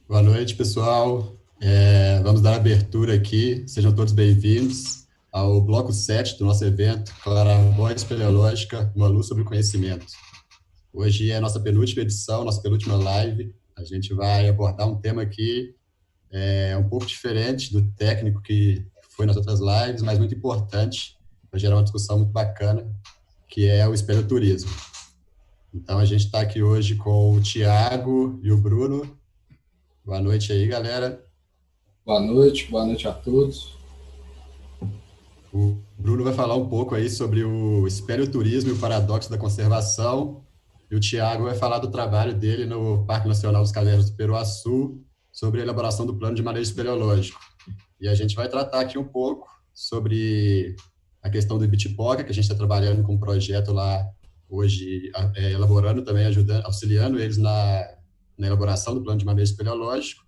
Boa noite, pessoal. Vamos dar abertura aqui. Sejam todos bem-vindos ao bloco 7 do nosso evento Claraboia Espeleológica, uma luz sobre o conhecimento. Hoje é a nossa penúltima edição, nossa penúltima live. A gente vai abordar um tema aqui um pouco diferente do técnico que foi nas outras lives, mas muito importante para gerar uma discussão muito bacana, que é o espeleoturismo. Então, a gente está aqui hoje com o Tiago e o Bruno. Boa noite aí, galera. Boa noite a todos. O Bruno vai falar um pouco aí sobre o espeleoturismo e o paradoxo da conservação, e o Tiago vai falar do trabalho dele no Parque Nacional dos Cavernas do Peruaçu, sobre a elaboração do plano de manejo espeleológico. E a gente vai tratar aqui um pouco sobre a questão do Ibitipoca, que a gente está trabalhando com um projeto lá hoje, elaborando também, ajudando, auxiliando eles na elaboração do plano de manejo espeleológico,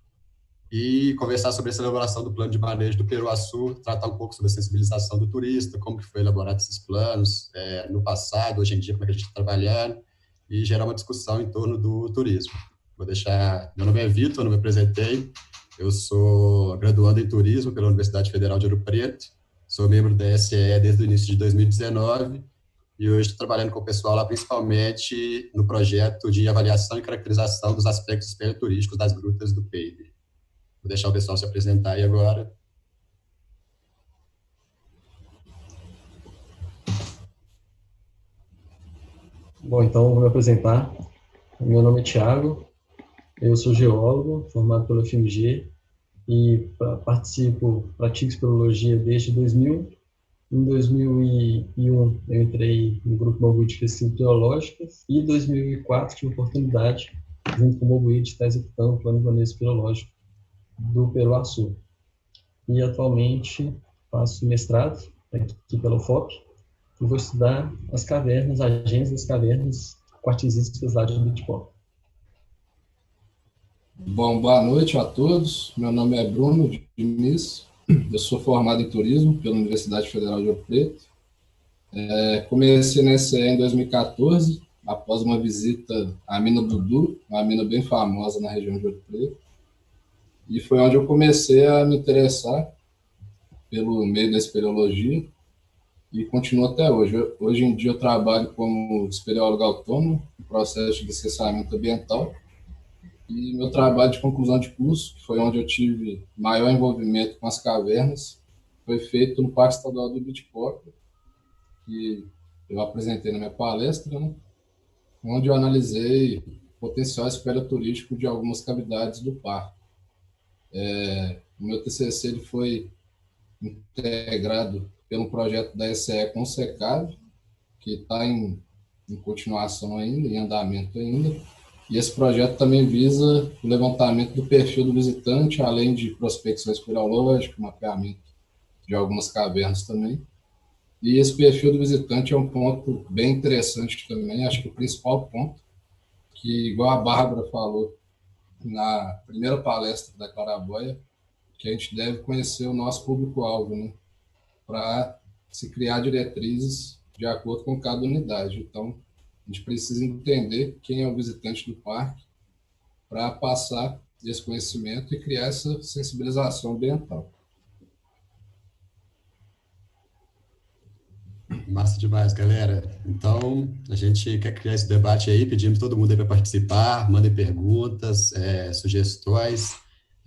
e conversar sobre essa elaboração do plano de manejo do Peruaçu, tratar um pouco sobre a sensibilização do turista, como que foi elaborado esses planos no passado, hoje em dia, como é que a gente está trabalhando, e gerar uma discussão em torno do turismo. Vou deixar... Meu nome é Vitor, não me apresentei, eu sou graduando em turismo pela Universidade Federal de Ouro Preto, sou membro da SE desde o início de 2019, e hoje estou trabalhando com o pessoal lá, principalmente no projeto de avaliação e caracterização dos aspectos espeleoturísticos das grutas do Peide. Vou deixar o pessoal se apresentar aí agora. Bom, então vou me apresentar. Meu nome é Thiago, eu sou geólogo, formado pela UFMG e pratico espeleologia desde 2000. Em 2001, eu entrei no Grupo Mobuí de Pesquisas Biológicas e em 2004 tive a oportunidade, junto com o Mobuí, de estar executando o Plano de Manejo Espeleológico do Peruaçu. E atualmente faço mestrado aqui pela UFOP e vou estudar as cavernas, as agências das cavernas quartzíticas lá de Ibitipoca. Bom, boa noite a todos. Meu nome é Bruno Diniz. Eu sou formado em turismo pela Universidade Federal de Ouro Preto. Comecei na SE em 2014, após uma visita à mina Dudu, uma mina bem famosa na região de Ouro Preto. E foi onde eu comecei a me interessar pelo meio da espeleologia e continuo até hoje. Hoje em dia eu trabalho como espeleólogo autônomo, no processo de licenciamento ambiental. E meu trabalho de conclusão de curso, que foi onde eu tive maior envolvimento com as cavernas, foi feito no Parque Estadual do Ibitipoca, que eu apresentei na minha palestra, né? Onde eu analisei o potencial espeleoturístico de algumas cavidades do parque. O meu TCC ele foi integrado pelo projeto da SE com o SECAV, que está em continuação ainda, em andamento ainda. E esse projeto também visa o levantamento do perfil do visitante, além de prospecção espeleológica, mapeamento de algumas cavernas também. E esse perfil do visitante é um ponto bem interessante também, acho que o principal ponto, que igual a Bárbara falou na primeira palestra da Claraboia, que a gente deve conhecer o nosso público-alvo, né, para se criar diretrizes de acordo com cada unidade. Então, a gente precisa entender quem é o visitante do parque para passar esse conhecimento e criar essa sensibilização ambiental. Massa demais, galera. Então, a gente quer criar esse debate aí, pedimos todo mundo aí para participar, mandem perguntas, sugestões.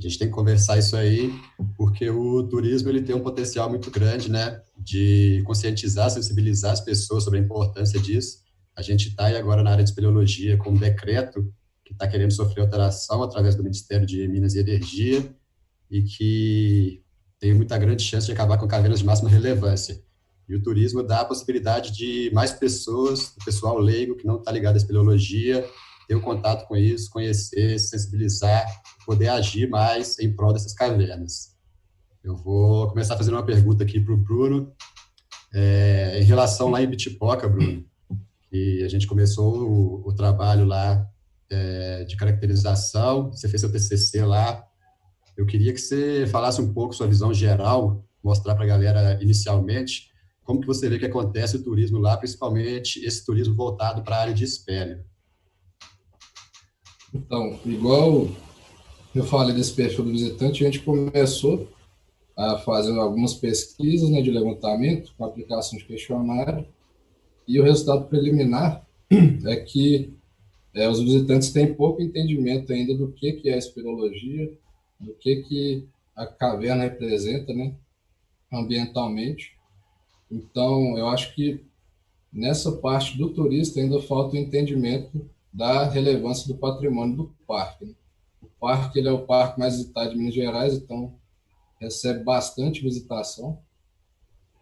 A gente tem que conversar isso aí, porque o turismo ele tem um potencial muito grande, né, de conscientizar, sensibilizar as pessoas sobre a importância disso. A gente está aí agora na área de espeleologia com um decreto que está querendo sofrer alteração através do Ministério de Minas e Energia e que tem muita grande chance de acabar com cavernas de máxima relevância. E o turismo dá a possibilidade de mais pessoas, o pessoal leigo que não está ligado à espeleologia, ter um contato com isso, conhecer, sensibilizar, poder agir mais em prol dessas cavernas. Eu vou começar fazendo uma pergunta aqui para o Bruno, em relação lá em Bitipoca, Bruno, que a gente começou o trabalho lá de caracterização, você fez seu TCC lá. Eu queria que você falasse um pouco sua visão geral, mostrar para a galera inicialmente como que você vê que acontece o turismo lá, principalmente esse turismo voltado para a área de espelho. Então, igual eu falei desse perfil do visitante, a gente começou a fazer algumas pesquisas, né, de levantamento, com aplicação de questionário, e o resultado preliminar é que os visitantes têm pouco entendimento ainda do que é a espeleologia, do que a caverna representa, né, ambientalmente. Então, eu acho que nessa parte do turista ainda falta o entendimento da relevância do patrimônio do parque, né? O parque, ele é o parque mais visitado de Minas Gerais, então recebe bastante visitação,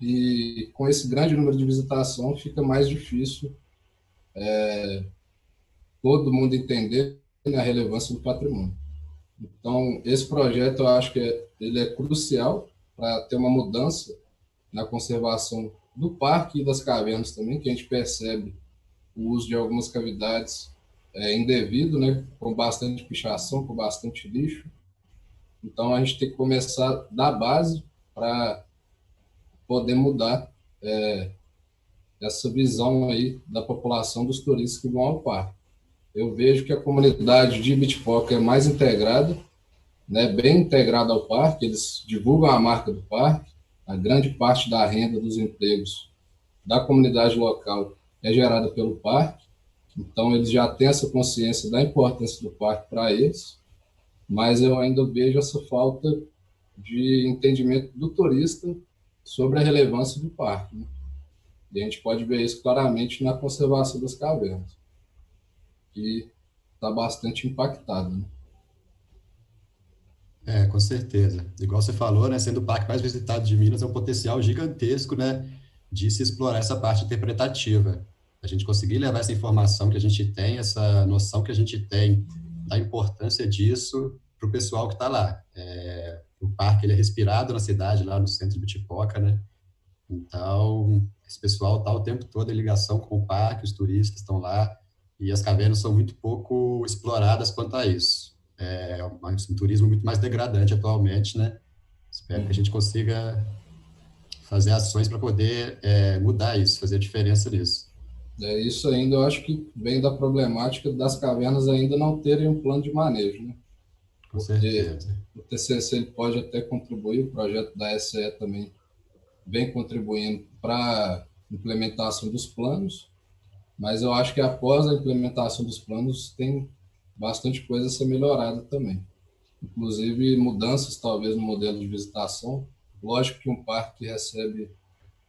e com esse grande número de visitação fica mais difícil todo mundo entender, né, a relevância do patrimônio. Então, esse projeto eu acho que ele é crucial para ter uma mudança na conservação do parque e das cavernas também, que a gente percebe o uso de algumas cavidades indevido, né, com bastante pichação, com bastante lixo. Então, a gente tem que começar da base para poder mudar essa visão aí da população dos turistas que vão ao parque. Eu vejo que a comunidade de Ibitipoca é mais integrada, né, bem integrada ao parque, eles divulgam a marca do parque, a grande parte da renda dos empregos da comunidade local é gerada pelo parque, então eles já têm essa consciência da importância do parque para eles, mas eu ainda vejo essa falta de entendimento do turista sobre a relevância do parque, né? E a gente pode ver isso claramente na conservação das cavernas, que está bastante impactado, né? Com certeza. Igual você falou, né, sendo o parque mais visitado de Minas, é um potencial gigantesco, né, de se explorar essa parte interpretativa. A gente conseguir levar essa informação que a gente tem, essa noção que a gente tem da importância disso para o pessoal que está lá. O parque, ele é respirado na cidade, lá no centro de Bitipoca, né? Então, esse pessoal está o tempo todo em ligação com o parque, os turistas estão lá, e as cavernas são muito pouco exploradas quanto a isso. É um turismo muito mais degradante atualmente, né? Espero que a gente consiga fazer ações para poder mudar isso, fazer a diferença nisso. Isso ainda eu acho que vem da problemática das cavernas ainda não terem um plano de manejo, né? Com certeza. O TCC ele pode até contribuir, o projeto da SE também vem contribuindo para a implementação dos planos, mas eu acho que após a implementação dos planos tem bastante coisa a ser melhorada também. Inclusive mudanças talvez no modelo de visitação. Lógico que um parque que recebe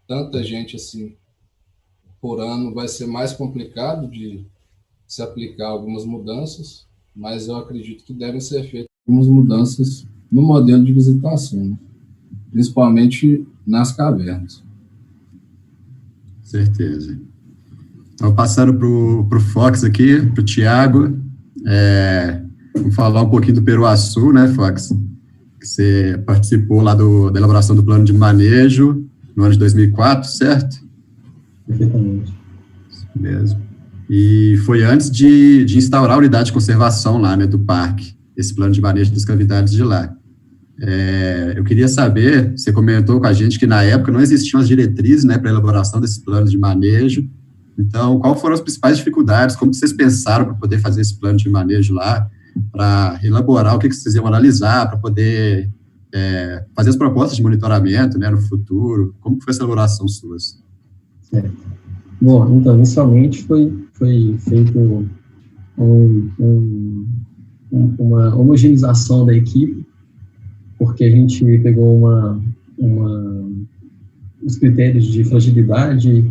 tanta gente assim por ano vai ser mais complicado de se aplicar algumas mudanças, mas eu acredito que devem ser feitas algumas mudanças no modelo de visitação, né? Principalmente nas cavernas. Certeza. Então, passando para o Fox aqui, para o Thiago, vamos falar um pouquinho do Peruaçu, né, Fox? Que você participou lá da elaboração do plano de manejo no ano de 2004, certo? Perfeitamente. Isso mesmo. E foi antes de instaurar a unidade de conservação lá, né, do parque, esse plano de manejo das cavidades de lá. Eu queria saber, você comentou com a gente que na época não existiam as diretrizes, né, para a elaboração desse plano de manejo. Então, quais foram as principais dificuldades? Como vocês pensaram para poder fazer esse plano de manejo lá, para elaborar o que vocês iam analisar, para poder fazer as propostas de monitoramento, né, no futuro? Como foi essa elaboração suas? Certo. Bom, então, inicialmente foi feito uma homogeneização da equipe, porque a gente pegou os critérios de fragilidade,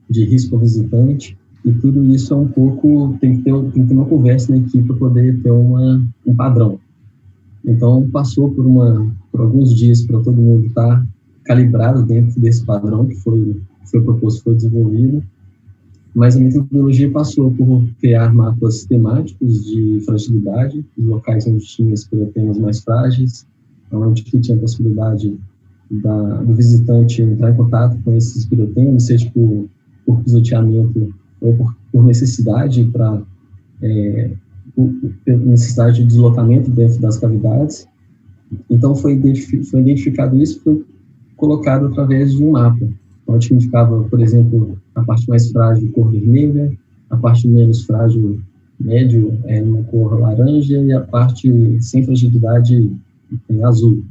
de risco ao visitante, e tudo isso é um pouco, tem que ter uma conversa na equipe para poder ter um padrão. Então, passou por alguns dias para todo mundo estar calibrado dentro desse padrão que foi proposto, foi desenvolvido, mas a metodologia passou por criar mapas temáticos de fragilidade, os locais onde tinha espirotemas mais frágeis, onde tinha a possibilidade do visitante entrar em contato com esses espirotemas, seja por pisoteamento ou por necessidade necessidade de deslocamento dentro das cavidades. Então, foi identificado isso, foi colocado através de um mapa, onde indicava, por exemplo, a parte mais frágil, cor vermelha, a parte menos frágil, médio é uma cor laranja e a parte sem fragilidade em azul.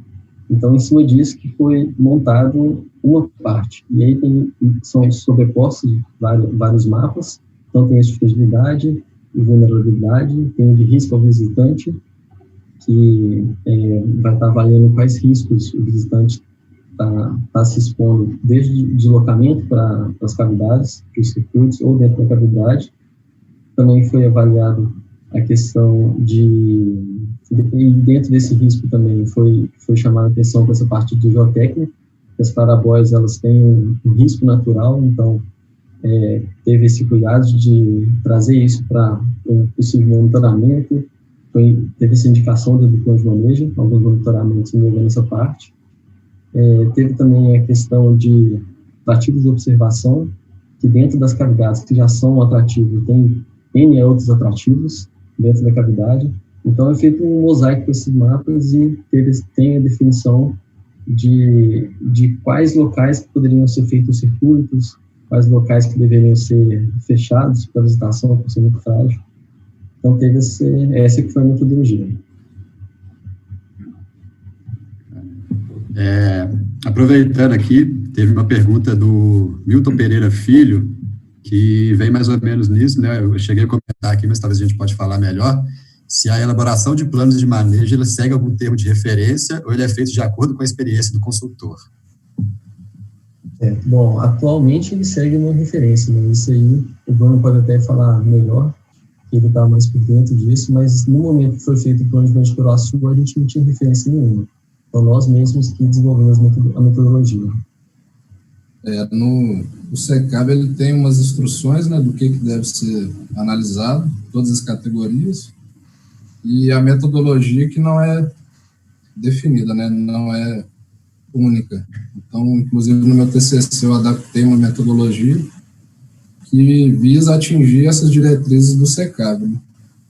Então, em cima disso que foi montado uma parte. E aí são sobrepostos vários mapas. Então, tem esse de fragilidade e vulnerabilidade, tem o de risco ao visitante, que vai estar avaliando quais riscos o visitante está se expondo, desde o deslocamento para as cavidades, para os circuitos, ou dentro da cavidade. Também foi avaliado a questão e dentro desse risco também foi chamada a atenção para essa parte do geotécnico, que as clarabóias, elas têm um risco natural, então teve esse cuidado de trazer isso para um possível monitoramento, teve essa indicação do plano de manejo, alguns monitoramentos envolvendo essa parte. Teve também a questão de atrativos de observação, que dentro das cavidades que já são atrativos, tem N outros atrativos dentro da cavidade. Então, é feito um mosaico com esses mapas e tem a definição de quais locais que poderiam ser feitos circuitos, quais locais que deveriam ser fechados para visitação, por ser muito frágil. Então, teve essa que foi a metodologia. Aproveitando aqui, teve uma pergunta do Milton Pereira Filho, que vem mais ou menos nisso, né? Eu cheguei a comentar aqui, mas talvez a gente pode falar melhor, se a elaboração de planos de manejo, ele segue algum termo de referência ou ele é feito de acordo com a experiência do consultor? Bom, atualmente ele segue uma referência, né? Isso aí o Bruno pode até falar melhor, ele está mais por dentro disso, mas no momento que foi feito o plano de manejo pelo Sul, a gente não tinha referência nenhuma. Então, nós mesmos que desenvolvemos a metodologia. O SECAV, ele tem umas instruções, né, do que deve ser analisado, todas as categorias, e a metodologia que não é definida, né, não é única. Então, inclusive, no meu TCC, eu adaptei uma metodologia que visa atingir essas diretrizes do SECAV, né?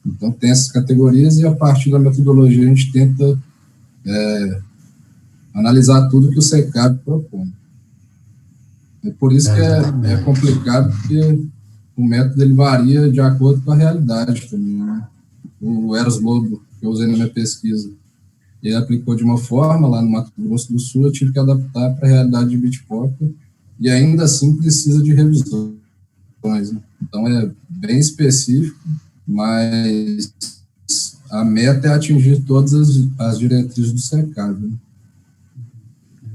Então, tem essas categorias e, a partir da metodologia, a gente tenta analisar tudo que o SECAV propõe. É por isso que é complicado, porque o método ele varia de acordo com a realidade também, né? O Eros Lobo, que eu usei na minha pesquisa, ele aplicou de uma forma lá no Mato Grosso do Sul, eu tive que adaptar para a realidade de Bitpoca, e ainda assim precisa de revisões, né? Então é bem específico, mas a meta é atingir todas as diretrizes do SECAV, né?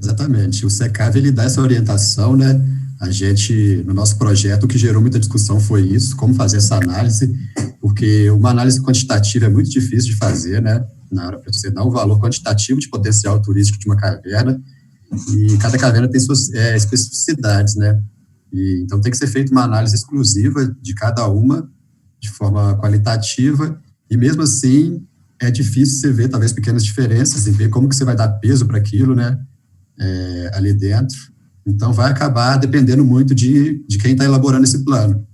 Exatamente. O SECAV, ele dá essa orientação, né? A gente, no nosso projeto, o que gerou muita discussão foi isso, como fazer essa análise, porque uma análise quantitativa é muito difícil de fazer, né? Na hora para você dar um valor quantitativo de potencial turístico de uma caverna, e cada caverna tem suas especificidades, né? Então, tem que ser feita uma análise exclusiva de cada uma, de forma qualitativa, e mesmo assim, é difícil você ver, talvez, pequenas diferenças e ver como que você vai dar peso para aquilo, né? Ali dentro. Então, vai acabar dependendo muito de quem está elaborando esse plano,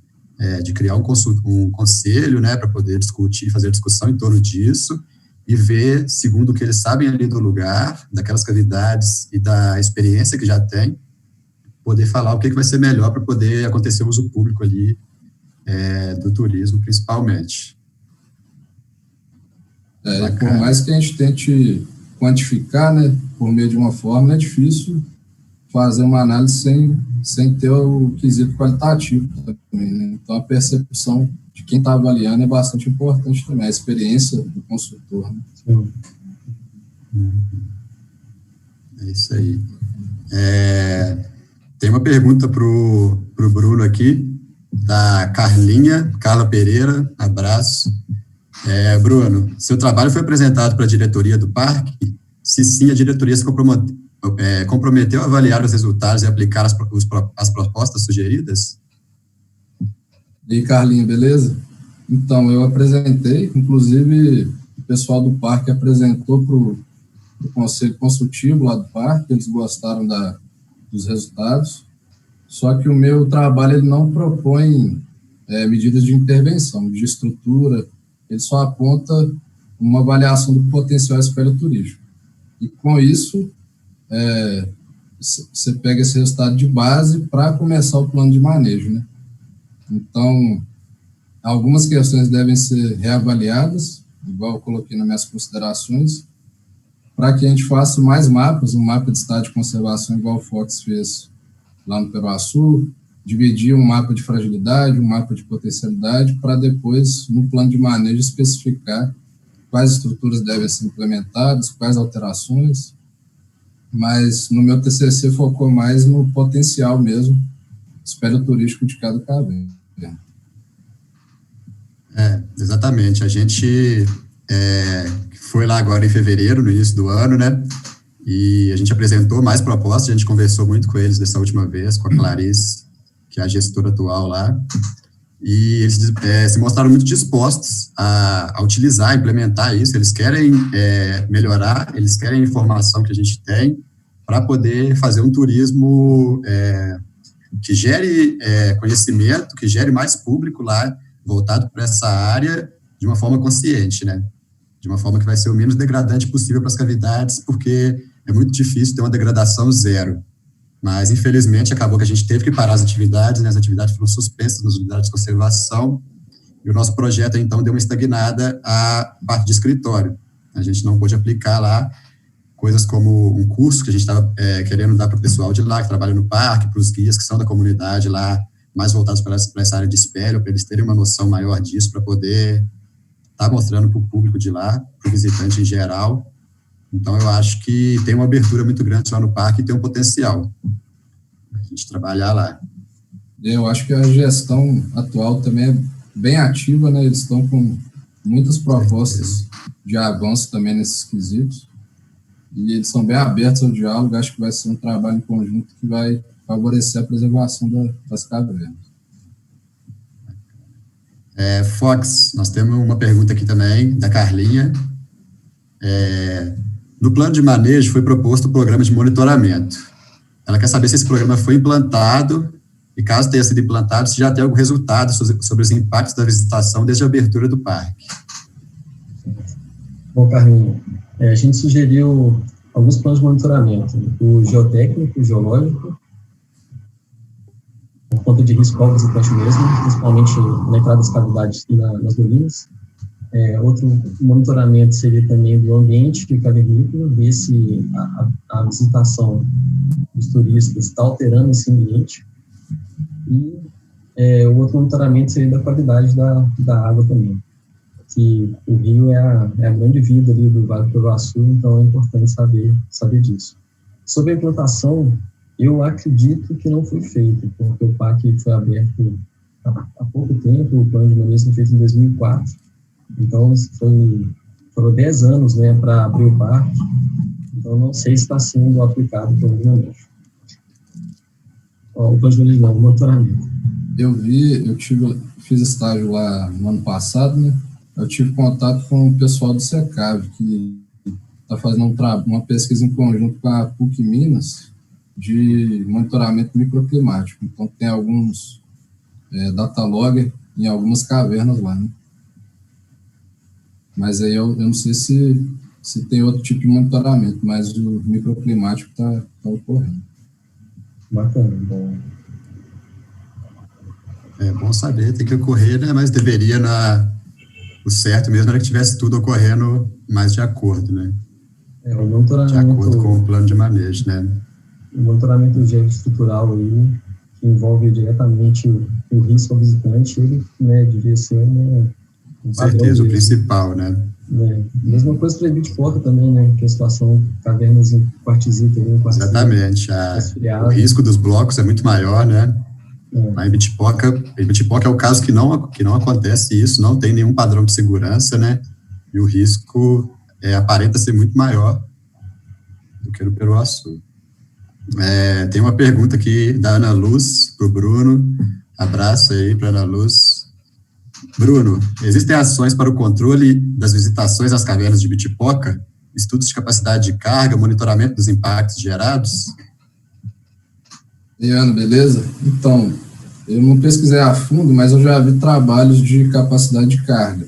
de criar um conselho, né, para poder discutir, fazer discussão em torno disso e ver, segundo o que eles sabem ali do lugar, daquelas cavidades e da experiência que já tem, poder falar o que vai ser melhor para poder acontecer o uso público ali do turismo, principalmente. Por mais que a gente tente quantificar, né, por meio de uma fórmula, é difícil fazer uma análise sem ter o quesito qualitativo também, né? Então, a percepção de quem está avaliando é bastante importante também, a experiência do consultor, né? É isso aí. Tem uma pergunta para o Bruno aqui, da Carla Pereira, abraço. Bruno, seu trabalho foi apresentado para a diretoria do parque? Se sim, a diretoria se comprometeu a avaliar os resultados e aplicar as propostas sugeridas? E aí, Carlinho, beleza? Então, eu apresentei, inclusive o pessoal do parque apresentou para o conselho consultivo lá do parque, eles gostaram dos resultados, só que o meu trabalho ele não propõe medidas de intervenção, de estrutura, ele só aponta uma avaliação do potencial espelho-turístico. E com isso, você pega esse resultado de base para começar o plano de manejo, né? Então, Algumas questões devem ser reavaliadas, igual eu coloquei nas minhas considerações, para que a gente faça mais mapas, um mapa de estado de conservação, igual o Fox fez lá no Peruaçu, dividir um mapa de fragilidade, um mapa de potencialidade, para depois, no plano de manejo, especificar quais estruturas devem ser implementadas, quais alterações, mas no meu TCC focou mais no potencial mesmo, espólio turístico de cada caverna. Exatamente. A gente foi lá agora em fevereiro, no início do ano, né? E a gente apresentou mais propostas, a gente conversou muito com eles dessa última vez, com a Clarice, que é a gestora atual lá, e eles se mostraram muito dispostos a utilizar, a implementar isso. Eles querem melhorar, eles querem a informação que a gente tem para poder fazer um turismo que gere conhecimento, que gere mais público lá, voltado para essa área de uma forma consciente, né? De uma forma que vai ser o menos degradante possível para as cavidades, porque é muito difícil ter uma degradação zero. Mas, infelizmente, acabou que a gente teve que parar as atividades, né? As atividades foram suspensas nas unidades de conservação, e o nosso projeto, então, deu uma estagnada à parte de escritório. A gente não pôde aplicar lá coisas como um curso que a gente estava querendo dar para o pessoal de lá, que trabalha no parque, para os guias que são da comunidade lá, mais voltados para essa área de espelho, para eles terem uma noção maior disso, para poder estar mostrando para o público de lá, para o visitante em geral. Então, eu acho que tem uma abertura muito grande lá no parque e tem um potencial a gente trabalhar lá. Eu acho que a gestão atual também é bem ativa, né? Eles estão com muitas propostas de avanço também nesses quesitos, e eles são bem abertos ao diálogo. Acho que vai ser um trabalho em conjunto que vai favorecer a preservação das cavernas. Fox, nós temos uma pergunta aqui também, da Carlinha. No plano de manejo foi proposto o programa de monitoramento. Ela quer saber se esse programa foi implantado e, caso tenha sido implantado, se já tem algum resultado sobre os impactos da visitação desde a abertura do parque. Bom, Carlinhos, a gente sugeriu alguns planos de monitoramento, o geotécnico, o geológico, por conta de risco ao visitante mesmo, principalmente na entrada das cavidades e nas dolinas. Outro monitoramento seria também do ambiente cavernícola, ver se a visitação dos turistas está alterando esse ambiente. E o outro monitoramento seria da qualidade da água também, que o rio é a grande vida ali do Vale do Peruaçu, então é importante saber disso. Sobre a implantação, eu acredito que não foi feito, porque o parque foi aberto há pouco tempo, o plano de manejo foi feito em 2004, então foram 10 anos, né, para abrir o parque, então não sei se está sendo aplicado por algum momento. O plano de manejo não, o monitoramento. Fiz estágio lá no ano passado, né? Eu tive contato com o pessoal do SECAV, que está fazendo uma pesquisa em conjunto com a PUC Minas de monitoramento microclimático. Então, tem alguns datalogger em algumas cavernas lá, né? Mas aí eu não sei se tem outro tipo de monitoramento, mas o microclimático está ocorrendo. Bacana, bom. É bom saber, tem que ocorrer, né? Mas deveria, o certo mesmo era que tivesse tudo ocorrendo mais de acordo, né? O monitoramento, de acordo com o plano de manejo, né? O monitoramento geoestrutural aí, que envolve diretamente o risco ao visitante, ele, né, devia ser com certeza, o principal, né? Mesma coisa para a Ibitipoca também, né? Que a situação, cavernas em quartzita. Exatamente. O risco dos blocos é muito maior, né? A Ibitipoca é o caso que não acontece isso, não tem nenhum padrão de segurança, né? E o risco aparenta ser muito maior do que no Peruaçu. Tem uma pergunta aqui da Ana Luz para o Bruno. Abraço aí para Ana Luz. Bruno, existem ações para o controle das visitações às cavernas de Ibitipoca? Estudos de capacidade de carga, monitoramento dos impactos gerados? E Ana, beleza? Então, eu não pesquisei a fundo, mas eu já vi trabalhos de capacidade de carga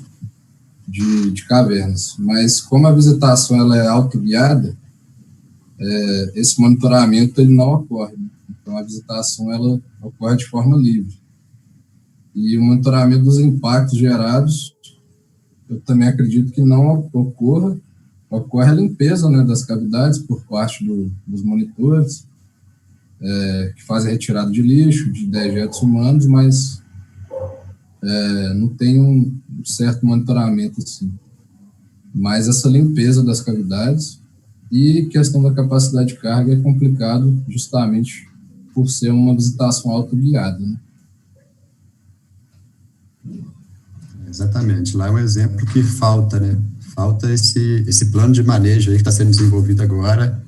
de cavernas. Mas como a visitação ela é autoguiada, esse monitoramento ele não ocorre. Então, a visitação ela ocorre de forma livre. E o monitoramento dos impactos gerados, eu também acredito que não ocorre a limpeza, né, das cavidades por parte dos monitores, que fazem a retirada de lixo, de dejetos humanos, mas não tem um certo monitoramento assim. Mas essa limpeza das cavidades e questão da capacidade de carga é complicado justamente por ser uma visitação autoguiada, né? Exatamente, lá é um exemplo que falta, né? Falta esse plano de manejo aí que está sendo desenvolvido agora,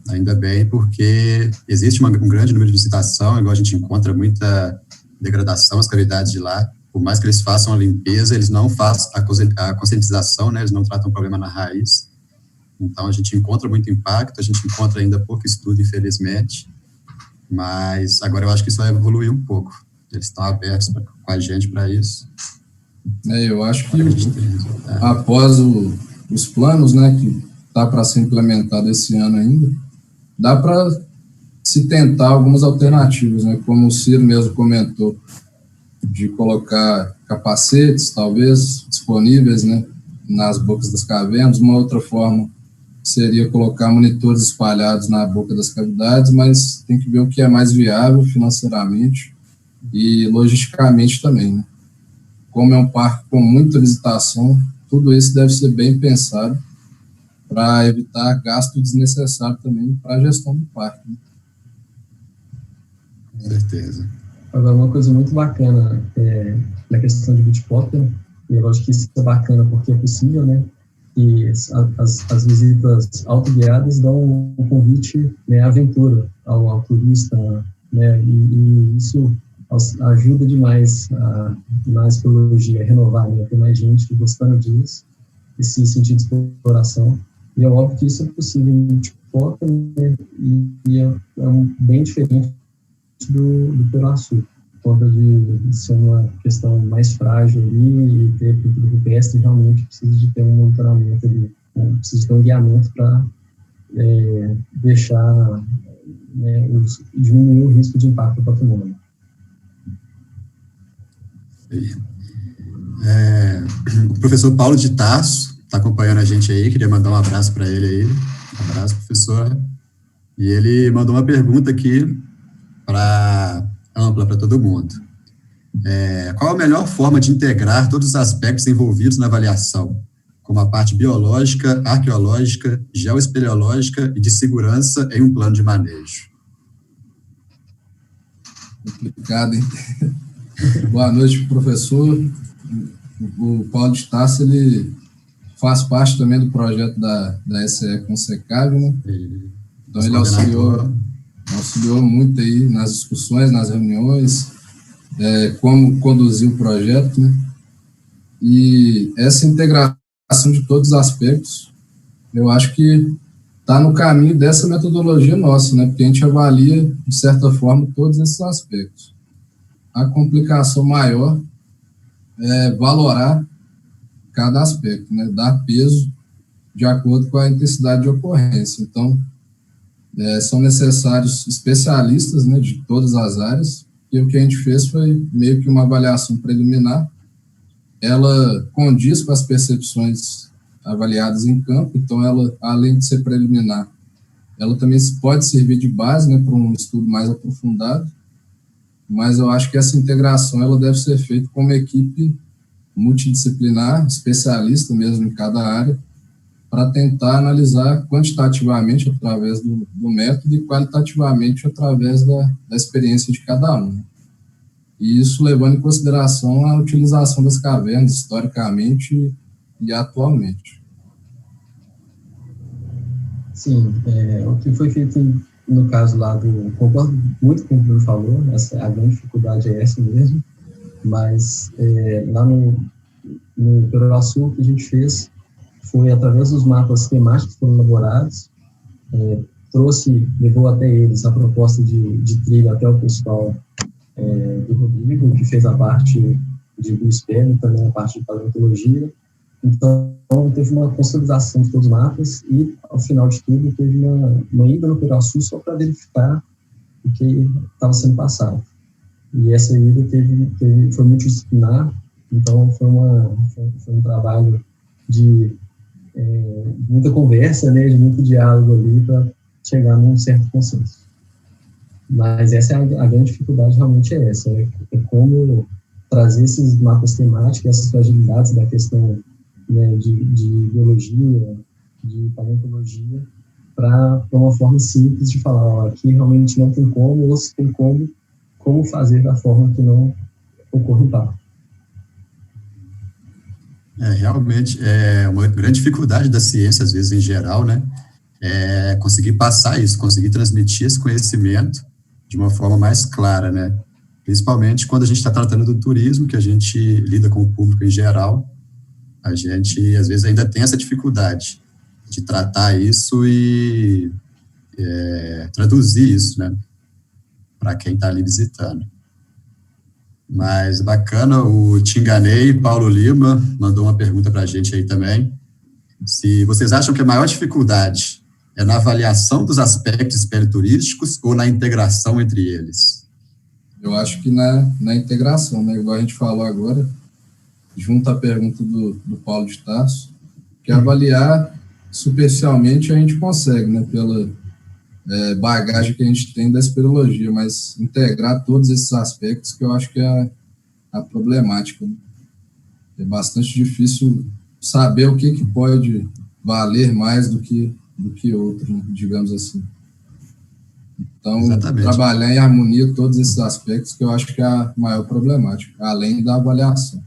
ainda bem, porque existe um grande número de visitação, igual a gente encontra muita degradação nas cavidades de lá, por mais que eles façam a limpeza, eles não fazem a conscientização, né? Eles não tratam o problema na raiz. Então, a gente encontra muito impacto, a gente encontra ainda pouco estudo, infelizmente, mas agora eu acho que isso vai evoluir um pouco. Eles estão abertos com a gente para isso. Eu acho que após os planos, né, que está para ser implementado esse ano ainda, dá para se tentar algumas alternativas, né, como o Ciro mesmo comentou, de colocar capacetes, talvez, disponíveis, né, nas bocas das cavernas. Uma outra forma seria colocar monitores espalhados na boca das cavidades, mas tem que ver o que é mais viável financeiramente e logisticamente também, né? Como é um parque com muita visitação, tudo isso deve ser bem pensado para evitar gasto desnecessário também para a gestão do parque, né? Com certeza. Agora, uma coisa muito bacana na questão de Bitpopper, e eu acho que isso é bacana porque é possível, né? E as visitas autoguiadas dão um convite, né, à aventura ao turista, né? E isso ajuda demais na espeleologia a renovar, né? Ter mais gente gostando disso, esse sentido de exploração. E é óbvio que isso é possível em Bitpopper, né? E é bem diferente do Peroaçu, por conta de ser uma questão mais frágil ali e ter pintura rupestre, realmente precisa de ter um monitoramento ali, né? Precisa de ter um guiamento para deixar, né, diminuir o risco de impacto do patrimônio. O professor Paulo de Tarso está acompanhando a gente aí, queria mandar um abraço para ele aí. Um abraço, professor. E ele mandou uma pergunta aqui ampla para todo mundo. Qual a melhor forma de integrar todos os aspectos envolvidos na avaliação, como a parte biológica, arqueológica, geoespeleológica e de segurança em um plano de manejo? Complicado, hein? Boa noite, professor. O Paulo de Tarso, ele faz parte também do projeto da SE Consecab, né? Então, ele auxiliou muito aí nas discussões, nas reuniões, como conduzir o projeto, né? E essa integração de todos os aspectos, eu acho que está no caminho dessa metodologia nossa, né? Porque a gente avalia, de certa forma, todos esses aspectos. A complicação maior é valorar cada aspecto, né? Dar peso de acordo com a intensidade de ocorrência. Então, são necessários especialistas, né, de todas as áreas, e o que a gente fez foi meio que uma avaliação preliminar. Ela condiz com as percepções avaliadas em campo, então ela, além de ser preliminar, ela também pode servir de base, né, para um estudo mais aprofundado, mas eu acho que essa integração ela deve ser feita com uma equipe multidisciplinar, especialista mesmo em cada área, para tentar analisar quantitativamente através do método e qualitativamente através da experiência de cada um. E isso levando em consideração a utilização das cavernas historicamente e atualmente. Sim, o que foi feito no caso lá concordo muito com o que o Bruno falou, a grande dificuldade é essa mesmo, mas lá no Peroaçu, o que a gente fez foi, através dos mapas temáticos que foram elaborados, levou até eles a proposta de trilha até o pessoal do Rodrigo, que fez a parte do espelho, também a parte de paleontologia. Então, teve uma consolidação de todos os mapas e, ao final de tudo, teve uma ida no Peroaçu só para verificar o que estava sendo passado. E essa ida foi multidisciplinar, então foi um trabalho de muita conversa, né, de muito diálogo ali para chegar num certo consenso. Mas essa é a grande dificuldade, realmente é essa, é como trazer esses mapas temáticos, essas fragilidades da questão, né, de biologia, de paleontologia, para uma forma simples de falar, ó, aqui realmente não tem como, ou se tem como fazer da forma que não ocorra impacto. Realmente, uma grande dificuldade da ciência, às vezes, em geral, né, é conseguir passar isso, conseguir transmitir esse conhecimento de uma forma mais clara, né, principalmente quando a gente está tratando do turismo, que a gente lida com o público em geral, a gente, às vezes, ainda tem essa dificuldade de tratar isso e traduzir isso, né, para quem está ali visitando. Mas bacana, o Te Enganei, Paulo Lima, mandou uma pergunta para a gente aí também. Se vocês acham que a maior dificuldade é na avaliação dos aspectos espelioturísticos ou na integração entre eles? Eu acho que na integração, né? Igual a gente falou agora, junto à pergunta do Paulo de Tarso, que avaliar superficialmente a gente consegue, né? Pela bagagem que a gente tem da espeleologia, mas integrar todos esses aspectos que eu acho que é a problemática, né? É bastante difícil saber o que pode valer mais do que outro, né? Digamos assim. Então, Exatamente. Trabalhar em harmonia todos esses aspectos que eu acho que é a maior problemática, além da avaliação.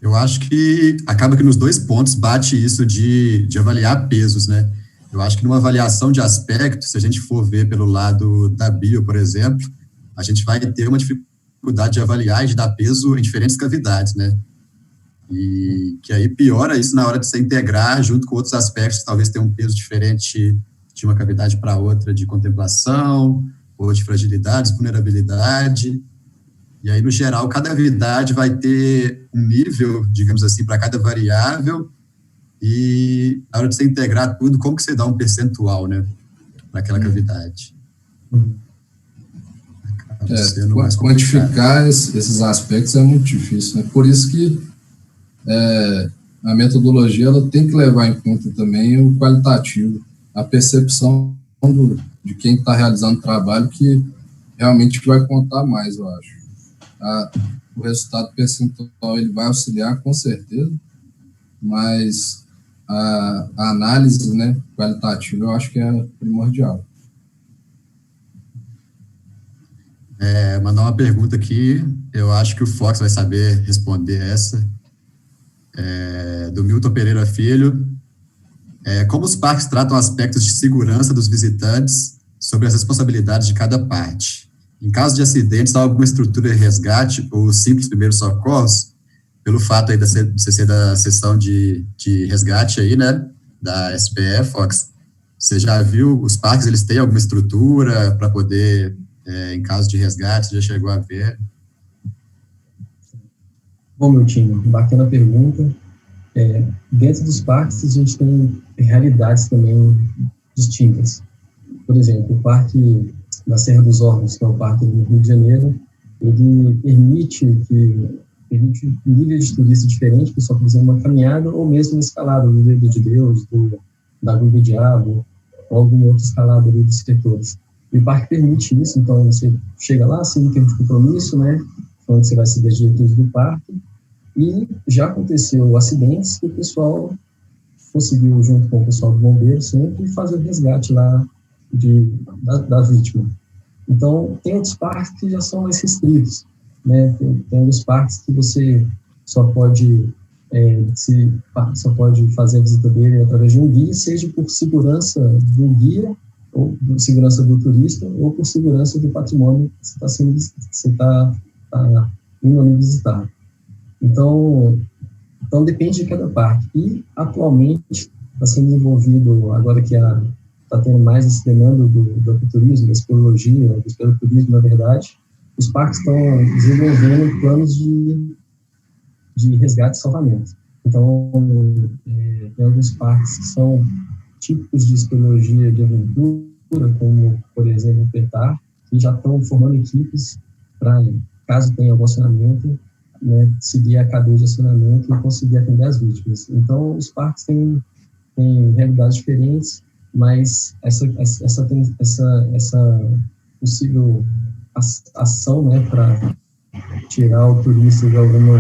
Eu acho que acaba que nos dois pontos bate isso de avaliar pesos, né? Eu acho que numa avaliação de aspectos, se a gente for ver pelo lado da bio, por exemplo, a gente vai ter uma dificuldade de avaliar e de dar peso em diferentes cavidades, né? E que aí piora isso na hora de se integrar junto com outros aspectos, talvez tenha um peso diferente de uma cavidade para outra, de contemplação, ou de fragilidades, vulnerabilidade. E aí, no geral, cada cavidade vai ter um nível, digamos assim, para cada variável, e na hora de você integrar tudo, como que você dá um percentual, né, para aquela cavidade? Quantificar esses aspectos é muito difícil, né? Por isso que a metodologia ela tem que levar em conta também o qualitativo, a percepção de quem está realizando o trabalho, que realmente vai contar mais, eu acho. O resultado percentual ele vai auxiliar, com certeza, mas a análise, né, qualitativa, eu acho que é primordial. Mandar uma pergunta aqui, eu acho que o Fox vai saber responder essa, do Milton Pereira Filho. Como os parques tratam aspectos de segurança dos visitantes sobre as responsabilidades de cada parte? Em caso de acidentes, há alguma estrutura de resgate ou simples primeiros socorros? Pelo fato aí de você ser da seção de resgate aí, né, da SPE, Fox, você já viu os parques, eles têm alguma estrutura para poder, em caso de resgate, você já chegou a ver? Bom, Miltinho, bacana pergunta. Dentro dos parques, a gente tem realidades também distintas. Por exemplo, o Parque da Serra dos Órgãos, que é o parque do Rio de Janeiro, ele permite níveis de turista diferentes, o pessoal fazer uma caminhada ou mesmo uma escalada do Dedo de Deus, da Gruta Diabo, ou algum outro escalada ali dos setores. E o parque permite isso, então você chega lá sem tempo de compromisso, né, onde você vai seguir as diretrizes do parque, e já aconteceu acidentes que o pessoal conseguiu, junto com o pessoal do bombeiro, sempre fazer o resgate lá da vítima. Então, tem outros parques que já são mais restritos, né? Tem alguns parques que você só pode fazer a visita dele através de um guia, seja por segurança do guia, ou por segurança do turista, ou por segurança do patrimônio que você está indo ali visitar. Então depende de cada parque. E, atualmente, está sendo desenvolvido, agora que está tendo mais essa demanda do ecoturismo, da espeleologia, do espeleoturismo, na verdade, os parques estão desenvolvendo planos de resgate e salvamento. Então, tem alguns parques que são típicos de espeleologia de aventura, como, por exemplo, o Petar, que já estão formando equipes para, caso tenha algum acionamento, né, seguir a cadeia de acionamento e conseguir atender as vítimas. Então, os parques têm realidades diferentes, mas essa possível ação, né, para tirar o turista de alguma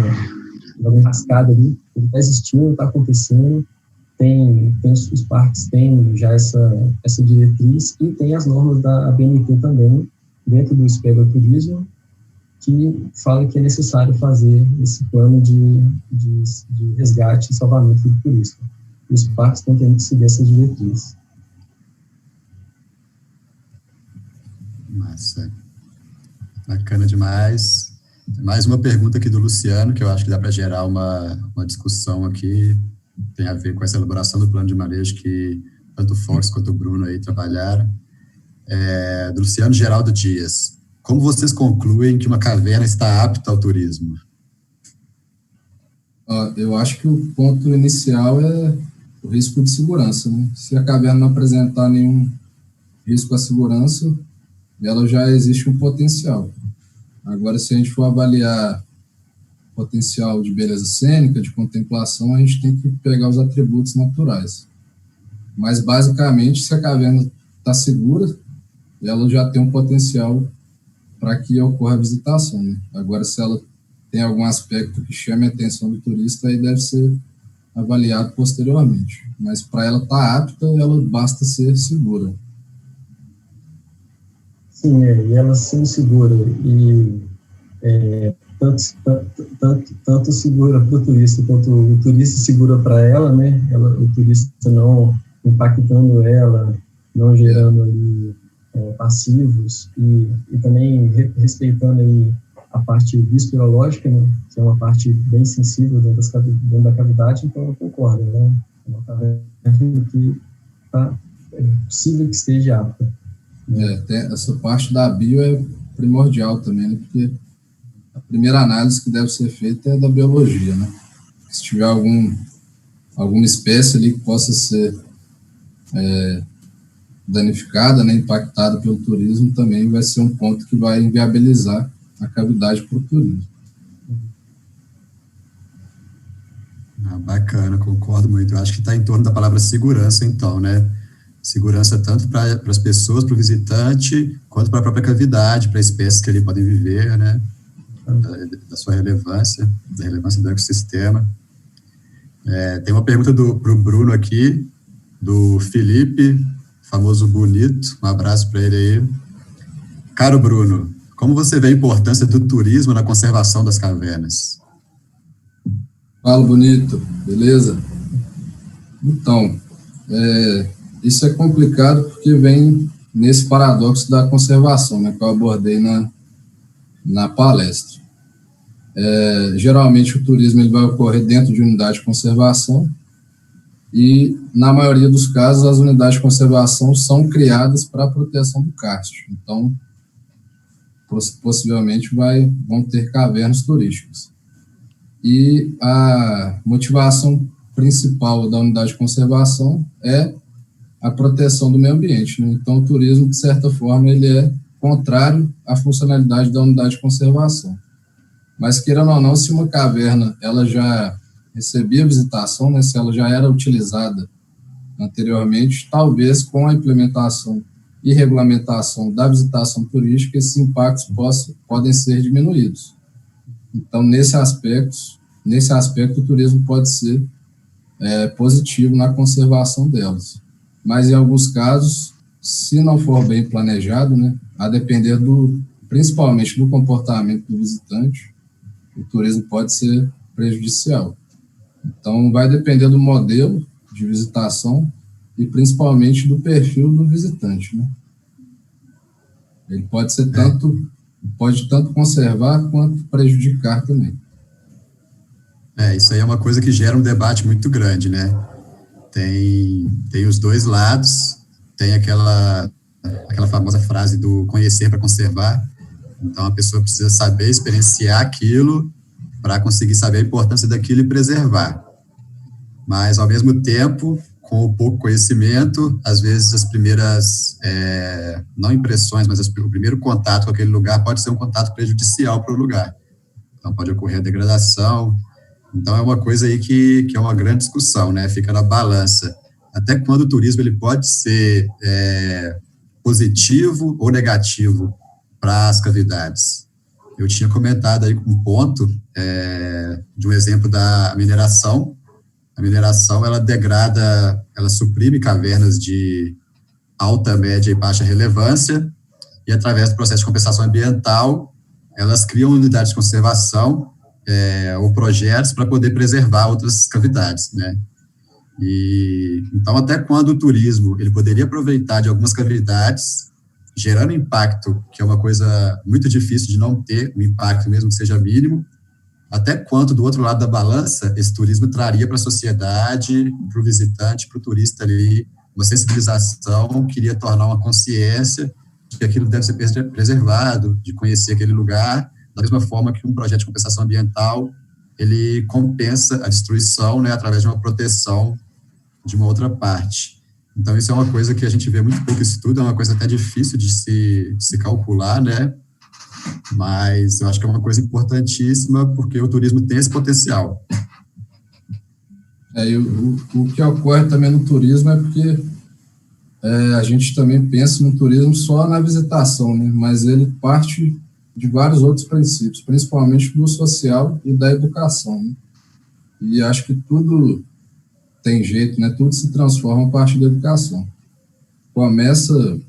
enrascada ali, ele está existindo, está acontecendo. Os parques têm já essa diretriz e tem as normas da ABNT também, dentro do esperoturismo, que fala que é necessário fazer esse plano de resgate e salvamento do turista. Os parques estão tendo que seguir essa diretriz. Massa. Bacana demais. Mais uma pergunta aqui do Luciano, que eu acho que dá para gerar uma discussão aqui, tem a ver com essa elaboração do plano de manejo que tanto o Fox quanto o Bruno aí trabalharam. Do Luciano Geraldo Dias. Como vocês concluem que uma caverna está apta ao turismo? Eu acho que o ponto inicial é o risco de segurança, né? Se a caverna não apresentar nenhum risco à segurança, ela já existe um potencial. Agora, se a gente for avaliar potencial de beleza cênica, de contemplação, a gente tem que pegar os atributos naturais. Mas, basicamente, se a caverna está segura, ela já tem um potencial para que ocorra a visitação, né? Agora, se ela tem algum aspecto que chame a atenção do turista, aí deve ser avaliado posteriormente. Mas, para ela estar apta, ela basta ser segura. Sim, e ela sendo segura e tanto segura para o turista quanto o turista segura para ela, né? O turista não impactando ela, não gerando ali passivos e também respeitando aí a parte bispirológica, né? Que é uma parte bem sensível dentro da cavidade, então eu concordo, né? É uma caverna que é possível que esteja apta. Essa parte da bio é primordial também, né? Porque a primeira análise que deve ser feita é da biologia, né? Se tiver alguma espécie ali que possa ser danificada, né, impactada pelo turismo, também vai ser um ponto que vai inviabilizar a cavidade para o turismo. Bacana, concordo muito. Eu acho que está em torno da palavra segurança, então, né? Segurança tanto para as pessoas, para o visitante, quanto para a própria cavidade, para espécies que ali podem viver, né? Da sua relevância, da relevância do ecossistema. Tem uma pergunta para o Bruno aqui, do Felipe, famoso Bonito. Um abraço para ele aí. Caro Bruno, como você vê a importância do turismo na conservação das cavernas? Fala, Bonito. Beleza? Então, isso é complicado porque vem nesse paradoxo da conservação, né, que eu abordei na palestra. Geralmente o turismo ele vai ocorrer dentro de unidade de conservação e, na maioria dos casos, as unidades de conservação são criadas para a proteção do karst. Então, possivelmente vão ter cavernas turísticas. E a motivação principal da unidade de conservação é a proteção do meio ambiente, né? Então, o turismo, de certa forma, ele é contrário à funcionalidade da unidade de conservação. Mas, queirando ou não, se uma caverna ela já recebia visitação, né, se ela já era utilizada anteriormente, talvez com a implementação e regulamentação da visitação turística, esses impactos podem ser diminuídos. Então, nesse aspecto, o turismo pode ser positivo na conservação delas. Mas, em alguns casos, se não for bem planejado, né, a depender principalmente do comportamento do visitante, o turismo pode ser prejudicial. Então, vai depender do modelo de visitação e principalmente do perfil do visitante, né? Ele pode ser tanto conservar quanto prejudicar também. Isso aí é uma coisa que gera um debate muito grande, né? Tem os dois lados, tem aquela famosa frase do conhecer para conservar. Então, a pessoa precisa saber experienciar aquilo para conseguir saber a importância daquilo e preservar. Mas, ao mesmo tempo, com o pouco conhecimento, às vezes as primeiras, não impressões, mas o primeiro contato com aquele lugar pode ser um contato prejudicial para o lugar. Então, pode ocorrer a degradação. Então, é uma coisa aí que é uma grande discussão, né? Fica na balança. Até quando o turismo ele pode ser positivo ou negativo para as cavidades. Eu tinha comentado aí um ponto de um exemplo da mineração. A mineração, ela degrada, ela suprime cavernas de alta, média e baixa relevância, e através do processo de compensação ambiental, elas criam unidades de conservação ou projetos para poder preservar outras cavidades, né? E, então, até quando o turismo ele poderia aproveitar de algumas cavidades, gerando impacto, que é uma coisa muito difícil de não ter, um impacto mesmo que seja mínimo, até quanto, do outro lado da balança, esse turismo traria para a sociedade, para o visitante, para o turista ali, uma sensibilização, queria tornar uma consciência de que aquilo deve ser preservado, de conhecer aquele lugar, da mesma forma que um projeto de compensação ambiental, ele compensa a destruição, né, através de uma proteção de uma outra parte. Então, isso é uma coisa que a gente vê muito pouco estudo, é uma coisa até difícil de se calcular, né? Mas eu acho que é uma coisa importantíssima, porque o turismo tem esse potencial. O que ocorre também no turismo é porque a gente também pensa no turismo só na visitação, né? Mas ele parte de vários outros princípios, principalmente do social e da educação, né? E acho que tudo tem jeito, né? Tudo se transforma a partir da educação. Começa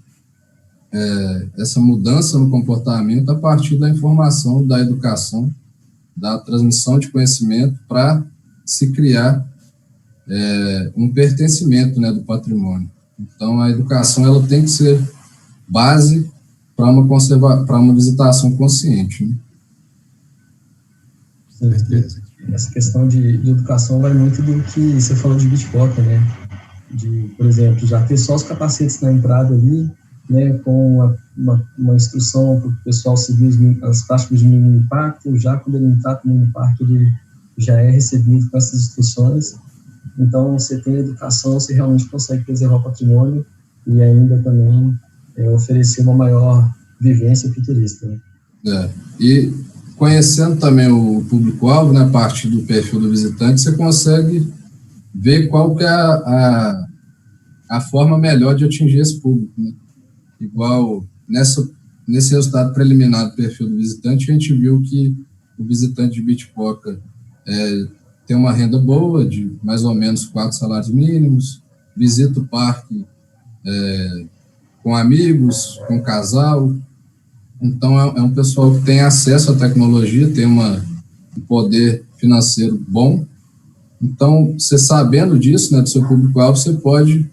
essa mudança no comportamento a partir da informação, da educação, da transmissão de conhecimento para se criar um pertencimento, né, do patrimônio. Então, a educação ela tem que ser base para uma visitação consciente, né? Sim, essa questão de educação vai muito do que você falou de Bitpoca, né? Por exemplo, já ter só os capacetes na entrada ali, né, com uma instrução para o pessoal seguir as práticas de mínimo impacto. Já quando ele entrar com o mínimo impacto, ele já é recebido com essas instruções. Então, você tem educação, você realmente consegue preservar o patrimônio e ainda também oferecer uma maior vivência para o turista, né? E conhecendo também o público-alvo, né, a partir do perfil do visitante, você consegue ver qual que é a forma melhor de atingir esse público, né? Igual nesse resultado preliminar do perfil do visitante, a gente viu que o visitante de Bitpoca tem uma renda boa, de mais ou menos 4 salários mínimos, visita o parque com amigos, com casal. Então, é um pessoal que tem acesso à tecnologia, tem um poder financeiro bom. Então, você sabendo disso, né, do seu público-alvo, você pode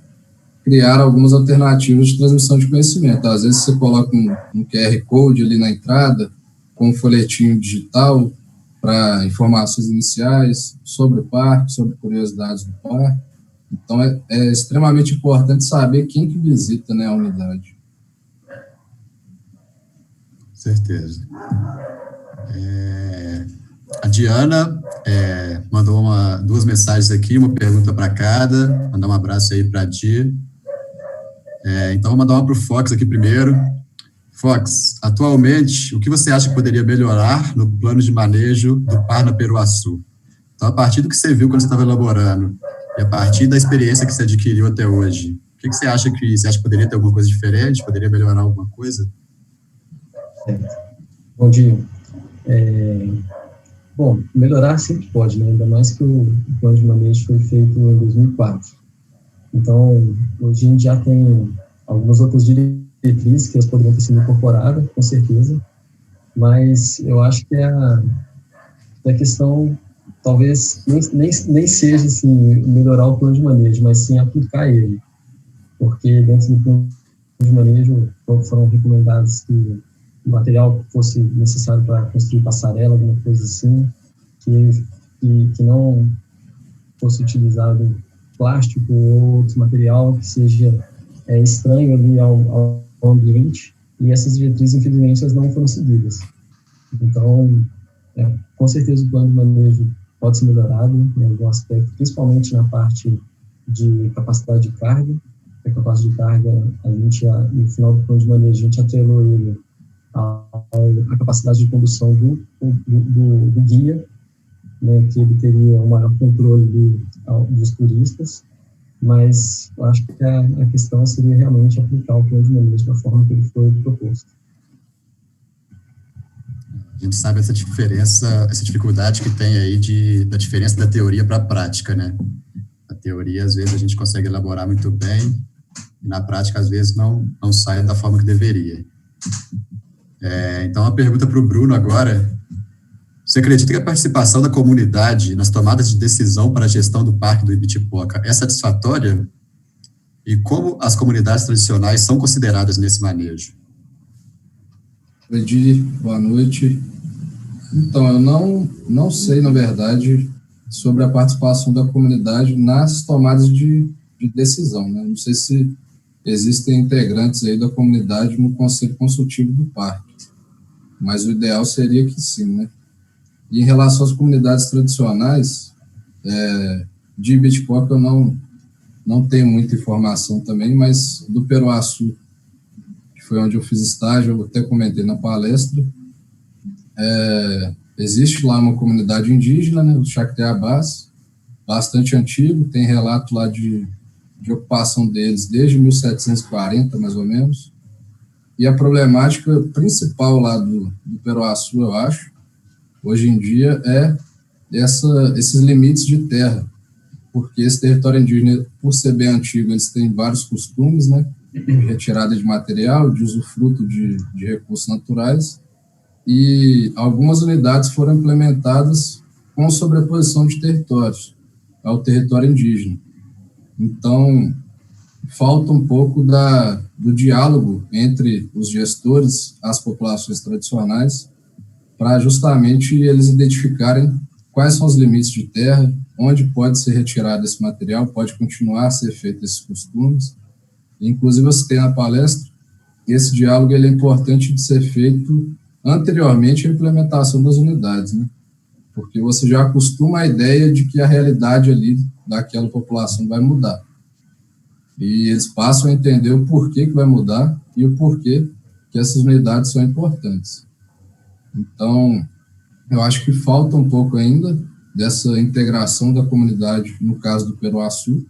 criar algumas alternativas de transmissão de conhecimento. Às vezes, você coloca um QR Code ali na entrada, com um folhetinho digital para informações iniciais sobre o parque, sobre curiosidades do parque. Então, é extremamente importante saber quem que visita, né, a unidade. Certeza. A Diana mandou 2 mensagens aqui, uma pergunta para cada. Mandar um abraço aí para a Di. Então, vou mandar uma para o Fox aqui primeiro. Fox, atualmente, o que você acha que poderia melhorar no plano de manejo do Parnapiruaçu? Então, a partir do que você viu quando você estava elaborando e a partir da experiência que você adquiriu até hoje, o que você acha que poderia ter alguma coisa diferente? Poderia melhorar alguma coisa? Bom dia. Bom, melhorar sempre pode, né? Ainda mais que o plano de manejo foi feito em 2004. Então, hoje a gente já tem algumas outras diretrizes que elas poderiam ter sido incorporadas, com certeza, mas eu acho que a questão talvez nem seja assim, melhorar o plano de manejo, mas sim aplicar ele, porque dentro do plano de manejo foram recomendados que o material que fosse necessário para construir passarela, alguma coisa assim, que não fosse utilizado plástico ou outro material que seja estranho ali ao ambiente, e essas diretrizes, infelizmente, elas não foram seguidas. Então, com certeza o plano de manejo pode ser melhorado em algum aspecto, principalmente na parte de capacidade de carga. A capacidade de carga, no final do plano de manejo, a gente atrelou ele à capacidade de condução do guia, né, que ele teria um maior controle dos turistas, mas eu acho que a questão seria realmente aplicar o plano de manejo da forma que ele foi proposto. A gente sabe essa dificuldade que tem aí da diferença da teoria para a prática, né? A teoria, às vezes, a gente consegue elaborar muito bem, e na prática, às vezes, não sai da forma que deveria. Então, uma pergunta para o Bruno agora. Você acredita que a participação da comunidade nas tomadas de decisão para a gestão do Parque do Ibitipoca é satisfatória? E como as comunidades tradicionais são consideradas nesse manejo? Edi, boa noite. Então, eu não sei, na verdade, sobre a participação da comunidade nas tomadas de decisão, né? Não sei se existem integrantes aí da comunidade no Conselho Consultivo do Parque, mas o ideal seria que sim, né? E em relação às comunidades tradicionais, de Ibitipoca eu não tenho muita informação também, mas do Peruaçu, que foi onde eu fiz estágio, eu até comentei na palestra, existe lá uma comunidade indígena, né, os Chacteabás, bastante antigo, tem relato lá de ocupação deles desde 1740, mais ou menos, e a problemática principal lá do Peruaçu, eu acho, hoje em dia, esses limites de terra, porque esse território indígena, por ser bem antigo, eles têm vários costumes, né, de retirada de material, de usufruto de recursos naturais, e algumas unidades foram implementadas com sobreposição de territórios ao território indígena. Então, falta um pouco do diálogo entre os gestores, as populações tradicionais, para justamente eles identificarem quais são os limites de terra, onde pode ser retirado esse material, pode continuar a ser feito esses costumes. Inclusive, eu citei na palestra, esse diálogo ele é importante de ser feito anteriormente à implementação das unidades, né? Porque você já acostuma a ideia de que a realidade ali daquela população vai mudar. E eles passam a entender o porquê que vai mudar e o porquê que essas unidades são importantes. Então, eu acho que falta um pouco ainda dessa integração da comunidade, no caso do Peruaçu,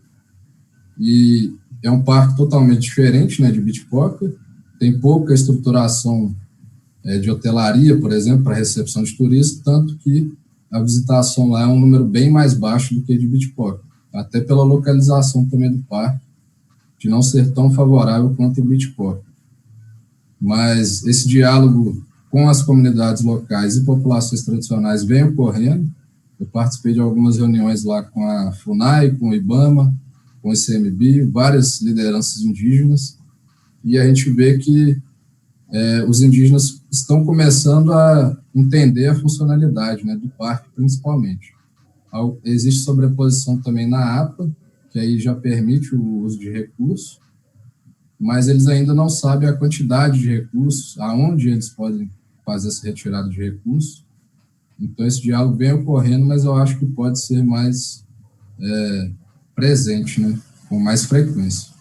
e é um parque totalmente diferente, né, de Ibitipoca, tem pouca estruturação de hotelaria, por exemplo, para recepção de turistas, tanto que a visitação lá é um número bem mais baixo do que de Ibitipoca, até pela localização também do parque, de não ser tão favorável quanto o Ibitipoca. Mas esse diálogo com as comunidades locais e populações tradicionais vem ocorrendo. Eu participei de algumas reuniões lá com a FUNAI, com o IBAMA, com o ICMBio, várias lideranças indígenas, e a gente vê que os indígenas estão começando a entender a funcionalidade, né, do parque, principalmente. Existe sobreposição também na APA, que aí já permite o uso de recursos, mas eles ainda não sabem a quantidade de recursos, aonde eles podem fazer essa retirada de recursos. Então, esse diálogo vem ocorrendo, mas eu acho que pode ser mais presente, né, com mais frequência.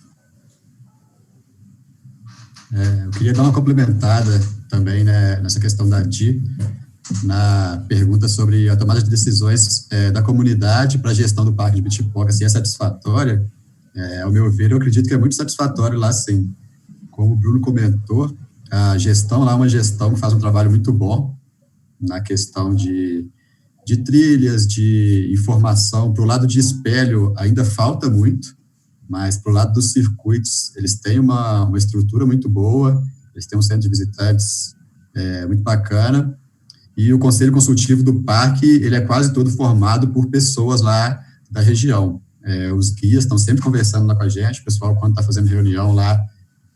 Eu queria dar uma complementada também, né, nessa questão da DI, na pergunta sobre a tomada de decisões da comunidade para a gestão do Parque de Ibitipoca, se é satisfatória. Ao meu ver, eu acredito que é muito satisfatório lá, sim. Como o Bruno comentou, a gestão lá é uma gestão que faz um trabalho muito bom na questão de trilhas, de informação. Para o lado de espelho, ainda falta muito, mas para o lado dos circuitos, eles têm uma estrutura muito boa, eles têm um centro de visitantes muito bacana, e o Conselho Consultivo do Parque, ele é quase todo formado por pessoas lá da região. Os guias estão sempre conversando lá com a gente, o pessoal, quando está fazendo reunião lá,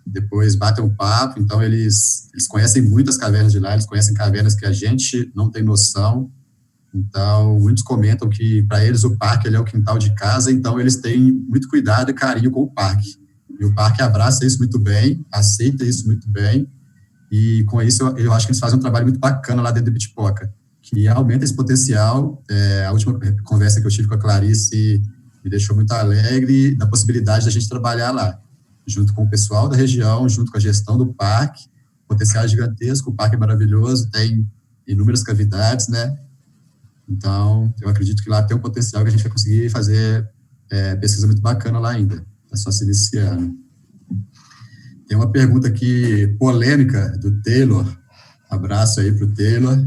depois batem um papo, então eles conhecem muitas cavernas de lá, eles conhecem cavernas que a gente não tem noção, então muitos comentam que para eles o parque ele é o quintal de casa, então eles têm muito cuidado e carinho com o parque, e o parque abraça isso muito bem, aceita isso muito bem, e com isso eu acho que eles fazem um trabalho muito bacana lá dentro do Ibitipoca, que aumenta esse potencial. A última conversa que eu tive com a Clarice me deixou muito alegre da possibilidade da gente trabalhar lá, junto com o pessoal da região, junto com a gestão do parque. Potencial gigantesco, o parque é maravilhoso, tem inúmeras cavidades, né? Então, eu acredito que lá tem um potencial que a gente vai conseguir fazer pesquisa muito bacana lá ainda. É só se iniciando. Tem uma pergunta aqui polêmica do Taylor. Abraço aí para o Taylor.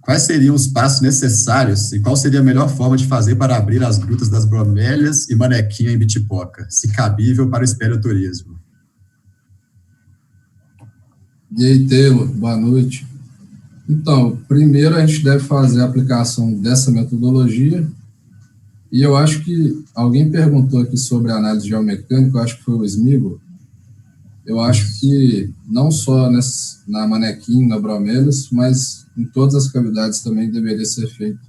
Quais seriam os passos necessários e qual seria a melhor forma de fazer para abrir as grutas das bromélias e Manequinha em Bitipoca, se cabível para o espeleoturismo? E aí, Taylor, boa noite. Então, primeiro a gente deve fazer a aplicação dessa metodologia, e eu acho que alguém perguntou aqui sobre a análise geomecânica, eu acho que foi o Smigol. Eu acho que não só na Manequim, na bromélias, mas em todas as cavidades também deveria ser feito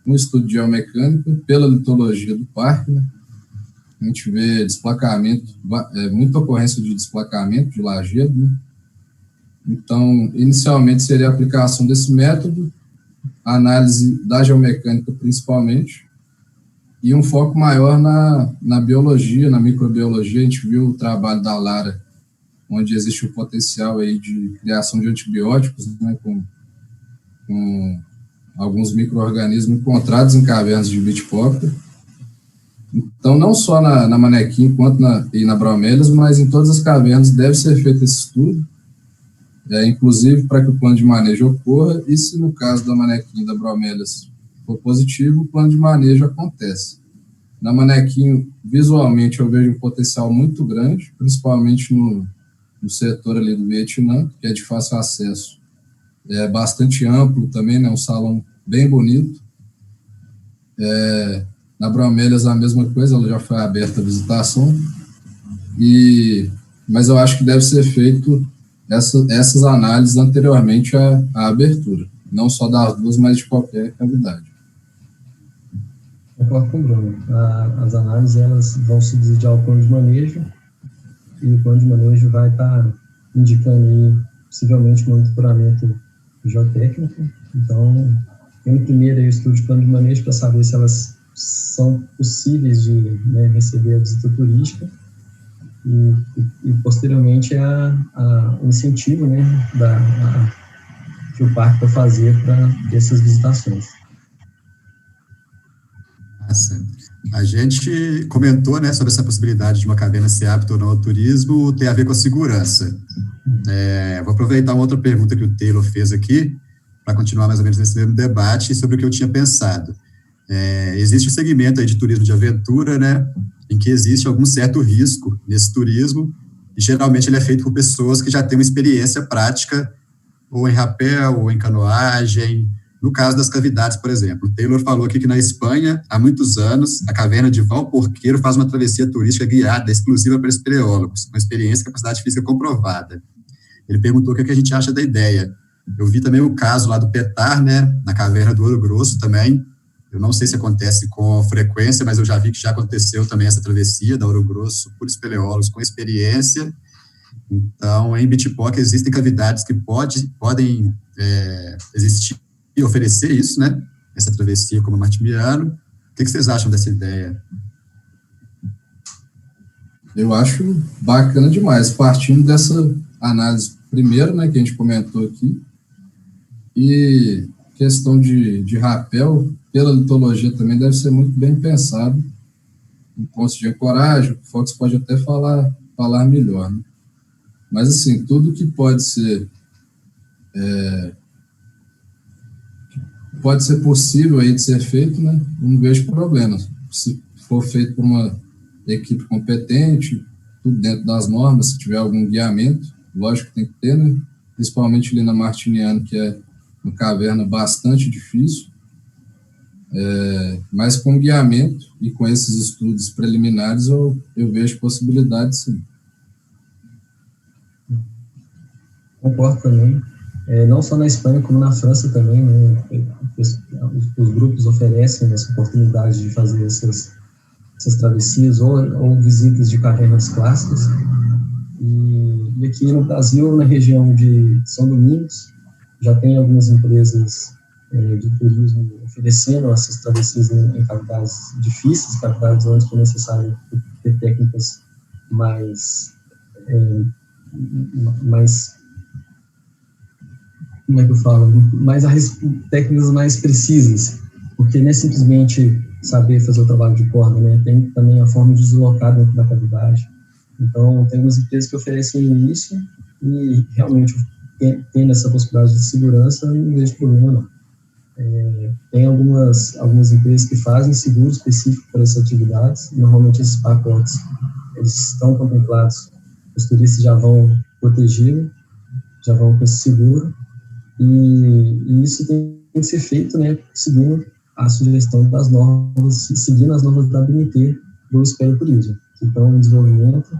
um estudo de geomecânica pela litologia do parque, né? A gente vê desplacamento, muita ocorrência de desplacamento de lajedo, né? Então, inicialmente seria a aplicação desse método, a análise da geomecânica principalmente, e um foco maior na biologia, na microbiologia. A gente viu o trabalho da Lara, onde existe o potencial aí de criação de antibióticos, né, com alguns micro-organismos encontrados em cavernas de Bitipoca. Então, não só na Manequim, quanto na bromélias, mas em todas as cavernas deve ser feito esse estudo, inclusive para que o plano de manejo ocorra, e se no caso da Manequim e da bromélias for positivo, o plano de manejo acontece. Na Manequim, visualmente, eu vejo um potencial muito grande, principalmente no setor ali do Vietnã, que é de fácil acesso. É bastante amplo também, né, um salão bem bonito. Na bromélias, a mesma coisa, ela já foi aberta a visitação, mas eu acho que deve ser feito essas análises anteriormente à abertura, não só das duas, mas de qualquer cavidade. Concordo com o Bruno. As análises elas vão subsidiar o plano de manejo, e o plano de manejo vai estar indicando aí, possivelmente, monitoramento geotécnico. Então, tendo primeiro aí o estudo de plano de manejo para saber se elas são possíveis de, né, receber a visita turística, e posteriormente o incentivo, né, que o parque vai fazer para essas visitações. Nossa. A gente comentou, né, sobre essa possibilidade de uma caverna ser apta ou não ao turismo, tem a ver com a segurança. Vou aproveitar uma outra pergunta que o Taylor fez aqui, para continuar mais ou menos nesse mesmo debate, sobre o que eu tinha pensado. Existe um segmento aí de turismo de aventura, né, em que existe algum certo risco nesse turismo, e geralmente ele é feito por pessoas que já têm uma experiência prática, ou em rapel, ou em canoagem. No caso das cavidades, por exemplo, o Taylor falou aqui que na Espanha, há muitos anos, a caverna de Valporqueiro faz uma travessia turística guiada, exclusiva para espeleólogos, com experiência e capacidade física comprovada. Ele perguntou o que a gente acha da ideia. Eu vi também o caso lá do Petar, né, na caverna do Ouro Grosso também. Eu não sei se acontece com frequência, mas eu já vi que já aconteceu também essa travessia da Ouro Grosso por espeleólogos com experiência. Então, em Bitipoca existem cavidades que podem existir e oferecer isso, né? Essa travessia como martimiano. O que vocês acham dessa ideia? Eu acho bacana demais, partindo dessa análise primeiro, né, que a gente comentou aqui, e questão de rapel, pela litologia também deve ser muito bem pensado, em pontos de ancoragem, o Fox pode até falar melhor, né? Mas, assim, tudo que pode ser possível aí de ser feito, né, não vejo problema. Se for feito por uma equipe competente, tudo dentro das normas, se tiver algum guiamento, lógico que tem que ter, né, principalmente ali na Martiniano, que é uma caverna bastante difícil, mas com guiamento e com esses estudos preliminares eu vejo possibilidade, sim. Concordo também. Não só na Espanha, como na França também, né, os grupos oferecem essa oportunidade de fazer essas travessias ou visitas de cavernas clássicas. E aqui no Brasil, na região de São Domingos, já tem algumas empresas de turismo, oferecendo essas travessias em cavidades difíceis, cavidades onde é necessário ter técnicas mais, como é que eu falo, técnicas mais precisas, porque não é simplesmente saber fazer o trabalho de corda, né? Tem também a forma de deslocar dentro da cavidade. Então, tem algumas empresas que oferecem isso e realmente, tendo essa possibilidade de segurança, não vejo problema, não. Tem algumas empresas que fazem seguro específico para essas atividades. Normalmente, esses pacotes, eles estão contemplados, os turistas já vão protegidos, já vão com esse seguro, e isso tem que ser feito, né, seguindo a sugestão das normas, seguindo as normas da ABNT do Esperoturismo, que estão em desenvolvimento,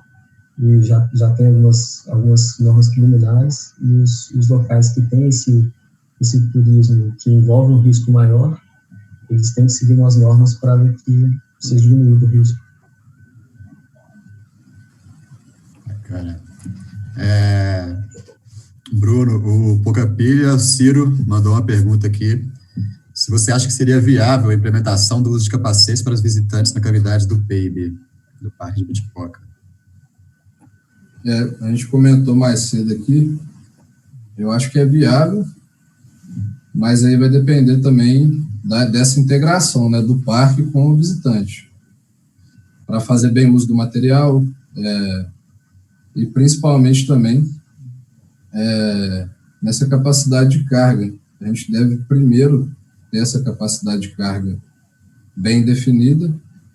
e já tem algumas normas preliminares, e os locais que têm esse turismo que envolve um risco maior, eles têm que seguir umas normas para que seja diminuído o risco. Bacana. Bruno, o Pocapilha, Ciro, mandou uma pergunta aqui. Se você acha que seria viável a implementação do uso de capacetes para os visitantes na cavidade do PEIB, do Parque de Ibitipoca? A gente comentou mais cedo aqui, eu acho que é viável, mas aí vai depender também dessa integração, né, do parque com o visitante, para fazer bem uso do material, e principalmente também nessa capacidade de carga. A gente deve primeiro ter essa capacidade de carga bem definida,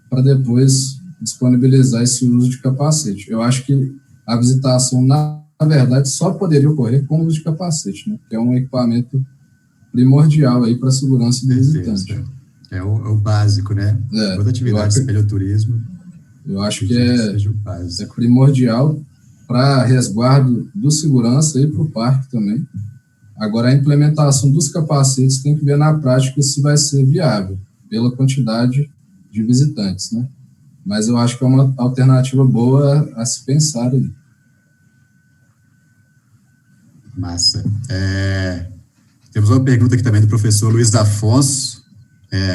para depois disponibilizar esse uso de capacete. Eu acho que a visitação, na verdade, só poderia ocorrer com o uso de capacete, né? Que é um equipamento primordial aí para a segurança do visitante. É o básico, né? Toda atividade de espelioturismo. Eu acho que é primordial para resguardo do segurança e para o parque também. Agora, a implementação dos capacetes tem que ver na prática se vai ser viável, pela quantidade de visitantes, né? Mas eu acho que é uma alternativa boa a se pensar aí. Massa. Temos uma pergunta aqui também do professor Luiz Afonso.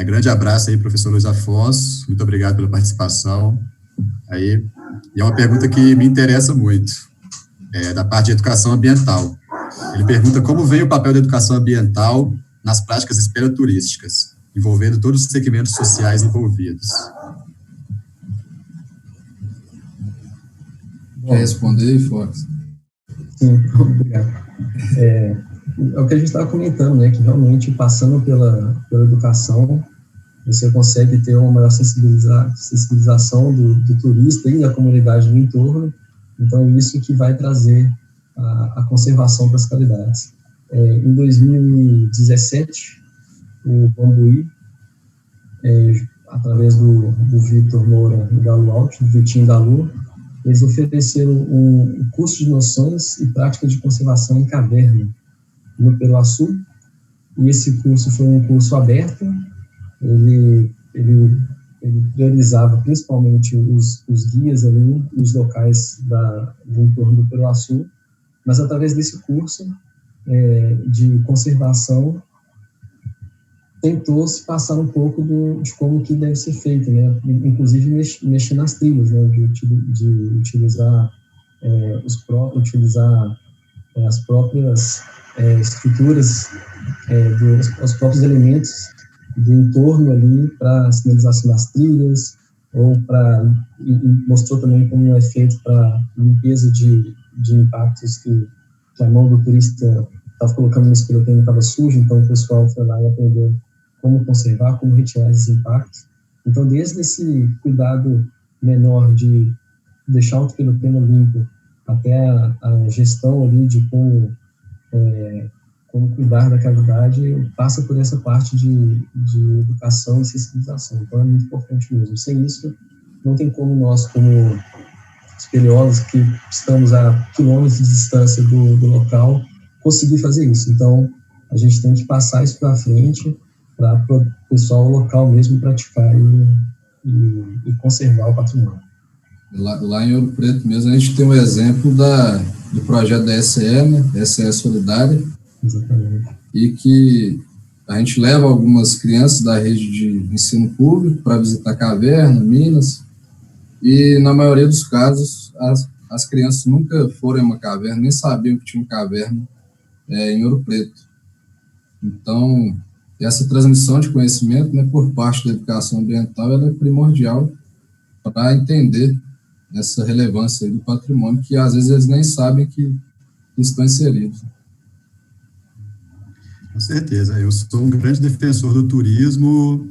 Grande abraço aí, professor Luiz Afonso. Muito obrigado pela participação. E é uma pergunta que me interessa muito, da parte de educação ambiental. Ele pergunta como vem o papel da educação ambiental nas práticas espelioturísticas, envolvendo todos os segmentos sociais envolvidos. Quer responder, Fox? Sim, obrigado. É o que a gente estava comentando, né, que realmente passando pela educação, você consegue ter uma maior sensibilização do turista e da comunidade no entorno. Então, é isso que vai trazer a conservação das cavidades. Em 2017, o Bambuí, através do Vitor Moura e da Lualt, do Vitinho da Lu, eles ofereceram um curso de noções e práticas de conservação em caverna no Peruaçu, e esse curso foi um curso aberto. Ele priorizava principalmente os guias ali, os locais do entorno do Peruaçu, mas através desse curso de conservação, tentou-se passar um pouco de como que deve ser feito, né? Inclusive mexer nas trilhas, né? De utilizar as próprias estruturas, os próprios elementos do entorno ali para sinalização das trilhas, mostrou também como é feito para limpeza de impactos que a mão do turista estava colocando no espelho, estava sujo, então o pessoal foi lá e aprendeu como conservar, como retirar esses impactos. Então, desde esse cuidado menor de deixar o espelho limpo até a gestão ali de como cuidar da cavidade, passa por essa parte de educação e sensibilização. Então, é muito importante mesmo. Sem isso, não tem como nós, como espeleólogos que estamos a quilômetros de distância do local, conseguir fazer isso. Então, a gente tem que passar isso para frente para o pessoal local mesmo praticar e conservar o patrimônio. Lá em Ouro Preto mesmo, a gente tem um exemplo do projeto da SE, né? SE Solidária. Exatamente. E que A gente leva algumas crianças da rede de ensino público para visitar caverna, minas, e na maioria dos casos as crianças nunca foram em uma caverna, nem sabiam que tinha uma caverna em Ouro Preto. Então, essa transmissão de conhecimento, né, por parte da educação ambiental, ela é primordial para entender essa relevância aí do patrimônio, que às vezes eles nem sabem que estão inseridos. Com certeza. Eu sou um grande defensor do turismo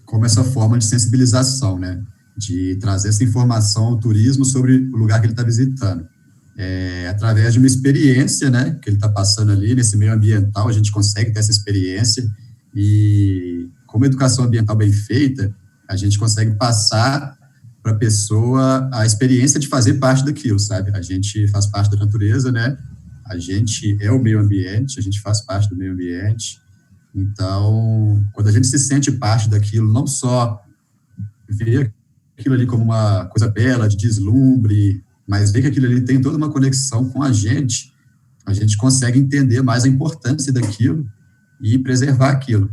como essa forma de sensibilização, né? De trazer essa informação ao turismo sobre o lugar que ele está visitando. Através de uma experiência, né, que ele está passando ali, nesse meio ambiental, a gente consegue ter essa experiência e, como educação ambiental bem feita, a gente consegue passar para a pessoa a experiência de fazer parte daquilo, sabe? A gente faz parte da natureza, né? A gente é o meio ambiente, a gente faz parte do meio ambiente. Então, quando a gente se sente parte daquilo, não só ver aquilo ali como uma coisa bela, de deslumbre, mas ver que aquilo ali tem toda uma conexão com a gente consegue entender mais a importância daquilo e preservar aquilo.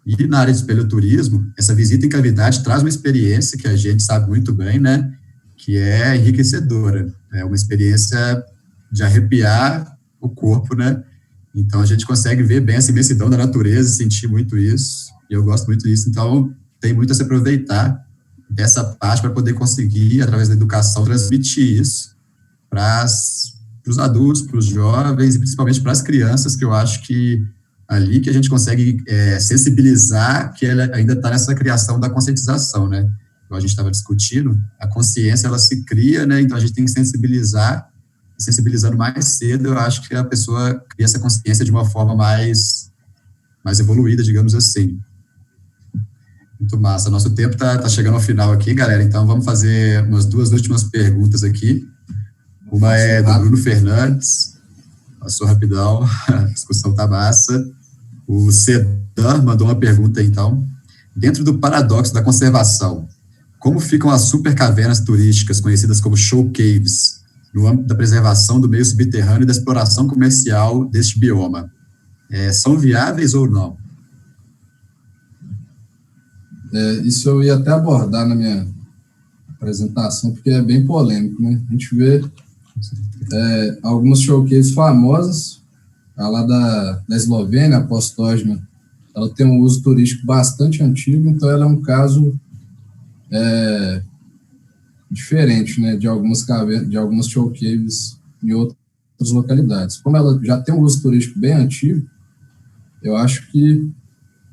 E na área de espeleoturismo, essa visita em cavidade traz uma experiência que a gente sabe muito bem, né, que é enriquecedora. É uma experiência de arrepiar o corpo, né? Então, a gente consegue ver bem essa imensidão da natureza e sentir muito isso, e eu gosto muito disso. Então, tem muito a se aproveitar dessa parte para poder conseguir, através da educação, transmitir isso para os adultos, para os jovens e principalmente para as crianças, que eu acho que ali que a gente consegue sensibilizar, que ela ainda está nessa criação da conscientização, né? Como a gente estava discutindo, a consciência, ela se cria, né? Então, a gente tem que sensibilizar, e sensibilizando mais cedo, eu acho que a pessoa cria essa consciência de uma forma mais evoluída, digamos assim. Muito massa. Nosso tempo tá chegando ao final aqui, galera, então vamos fazer umas 2 últimas perguntas aqui. Uma é do Bruno Fernandes, passou rapidão, a discussão tá massa. O Sedan mandou uma pergunta, então. Dentro do paradoxo da conservação, como ficam as supercavernas turísticas, conhecidas como show caves, no âmbito da preservação do meio subterrâneo e da exploração comercial deste bioma? São viáveis ou não? Isso eu ia até abordar na minha apresentação, porque é bem polêmico, né? A gente vê algumas showcases famosas, a lá da Eslovênia, a Postojna, ela tem um uso turístico bastante antigo, então ela é um caso diferente, né, de algumas cavernas, de algumas showcases em outras localidades. Como ela já tem um uso turístico bem antigo, eu acho que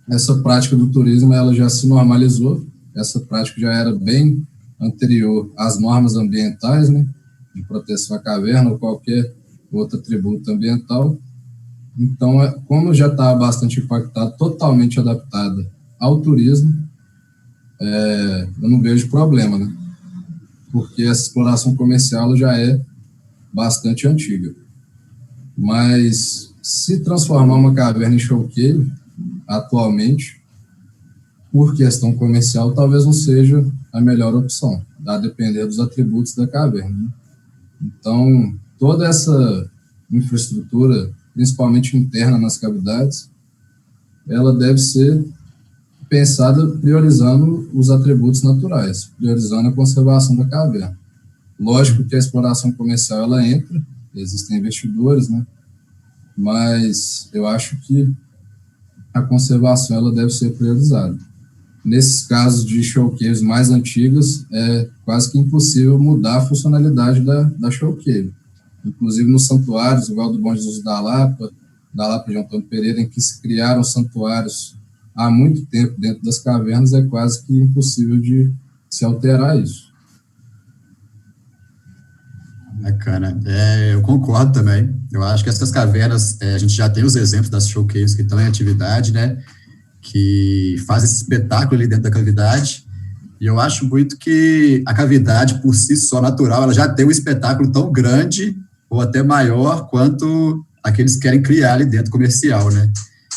essa prática do turismo ela já se normalizou. Essa prática já era bem anterior às normas ambientais, né, de proteção à caverna ou qualquer outro atributo ambiental. Então, como já estava bastante impactado, totalmente adaptada ao turismo, eu não vejo problema, né? Porque essa exploração comercial já é bastante antiga. Mas se transformar uma caverna em showcase, atualmente, por questão comercial, talvez não seja a melhor opção, a depender dos atributos da caverna, né? Então, toda essa infraestrutura, principalmente interna nas cavidades, ela deve ser pensada priorizando os atributos naturais, priorizando a conservação da caverna. Lógico que a exploração comercial ela entra, existem investidores, né? Mas eu acho que a conservação ela deve ser priorizada. Nesses casos de showcase mais antigos, é quase que impossível mudar a funcionalidade da showcase. Inclusive nos santuários, igual do Bom Jesus da Lapa de Antônio Pereira, em que se criaram santuários há muito tempo dentro das cavernas, é quase que impossível de se alterar isso. Bacana. Eu concordo também. Eu acho que essas cavernas, a gente já tem os exemplos das showcases que estão em atividade, né, que fazem esse espetáculo ali dentro da cavidade, e eu acho muito que a cavidade, por si só, natural, ela já tem um espetáculo tão grande, ou até maior, quanto aqueles que querem criar ali dentro comercial, né?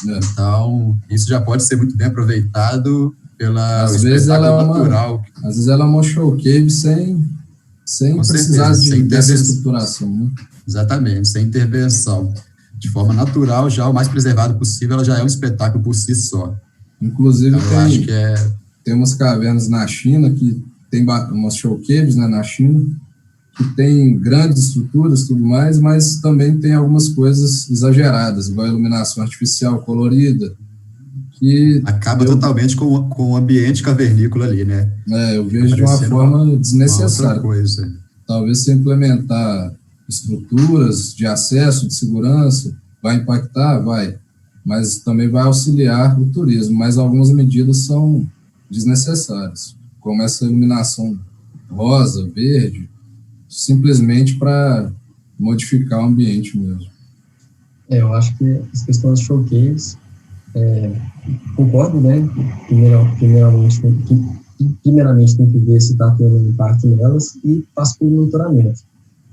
Então, isso já pode ser muito bem aproveitado pela às vezes natural. Às vezes ela é uma showcase sem precisar dessa estruturação, né? Exatamente, sem intervenção. de forma natural, já o mais preservado possível, ela já é um espetáculo por si só. Inclusive, Então, eu acho que tem umas cavernas na China, que tem umas show caves, né, na China, que tem grandes estruturas e tudo mais, mas também tem algumas coisas exageradas, igual a iluminação artificial colorida, que acaba totalmente com o ambiente cavernícola ali, né? Eu vejo de uma forma desnecessária. Uma outra coisa. Talvez se implementar estruturas de acesso, de segurança, vai impactar? Vai. Mas também vai auxiliar o turismo. Mas algumas medidas são desnecessárias, como essa iluminação rosa, verde, simplesmente para modificar o ambiente mesmo. Eu acho que as questões de showcase, concordo, né? Primeiramente tem que ver se está tendo impacto nelas e passa pelo monitoramento.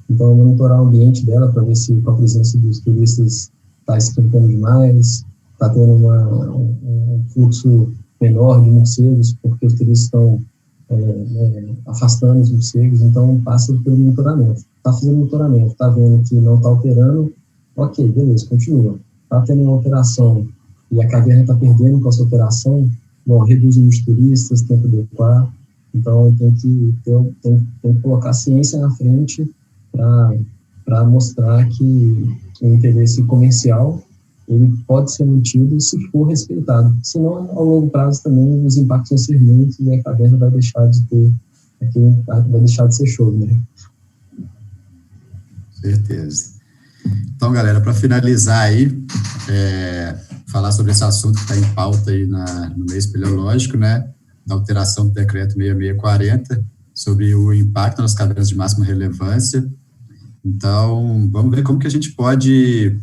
Então, monitorar o ambiente dela para ver se com a presença dos turistas está esquentando demais, está tendo um fluxo menor de morcegos, porque os turistas estão afastando os morcegos, então passa pelo monitoramento. Está fazendo monitoramento, está vendo que não está alterando, ok, beleza, continua. Está tendo uma alteração e a caverna está perdendo com essa alteração, bom, reduz os turistas, tem que adequar, então tem que colocar a ciência na frente para mostrar que o interesse comercial ele pode ser mantido se for respeitado. Senão, ao longo prazo, também os impactos vão ser muitos e a caverna vai deixar de ter, vai deixar de ser show, né? Certeza. Então, galera, para finalizar aí, falar sobre esse assunto que está em pauta aí no meio espeleológico, né, da alteração do decreto 6640, sobre o impacto nas cavernas de máxima relevância. Então, vamos ver como que a gente pode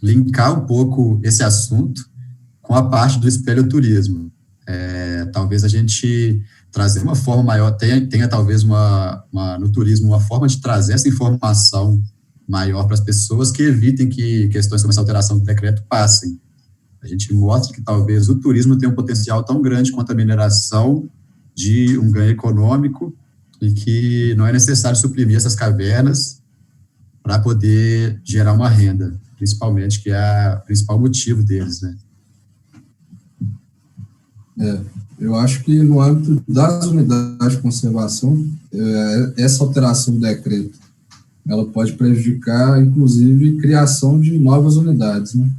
linkar um pouco esse assunto com a parte do espeleoturismo. Talvez a gente trazer uma forma maior, tenha talvez no turismo uma forma de trazer essa informação maior para as pessoas que evitem que questões como essa alteração do decreto passem. A gente mostra que talvez o turismo tem um potencial tão grande quanto a mineração de um ganho econômico e que não é necessário suprimir essas cavernas para poder gerar uma renda, principalmente, que é o principal motivo deles, né? Eu acho que no âmbito das unidades de conservação, essa alteração do decreto, ela pode prejudicar, inclusive, a criação de novas unidades, né?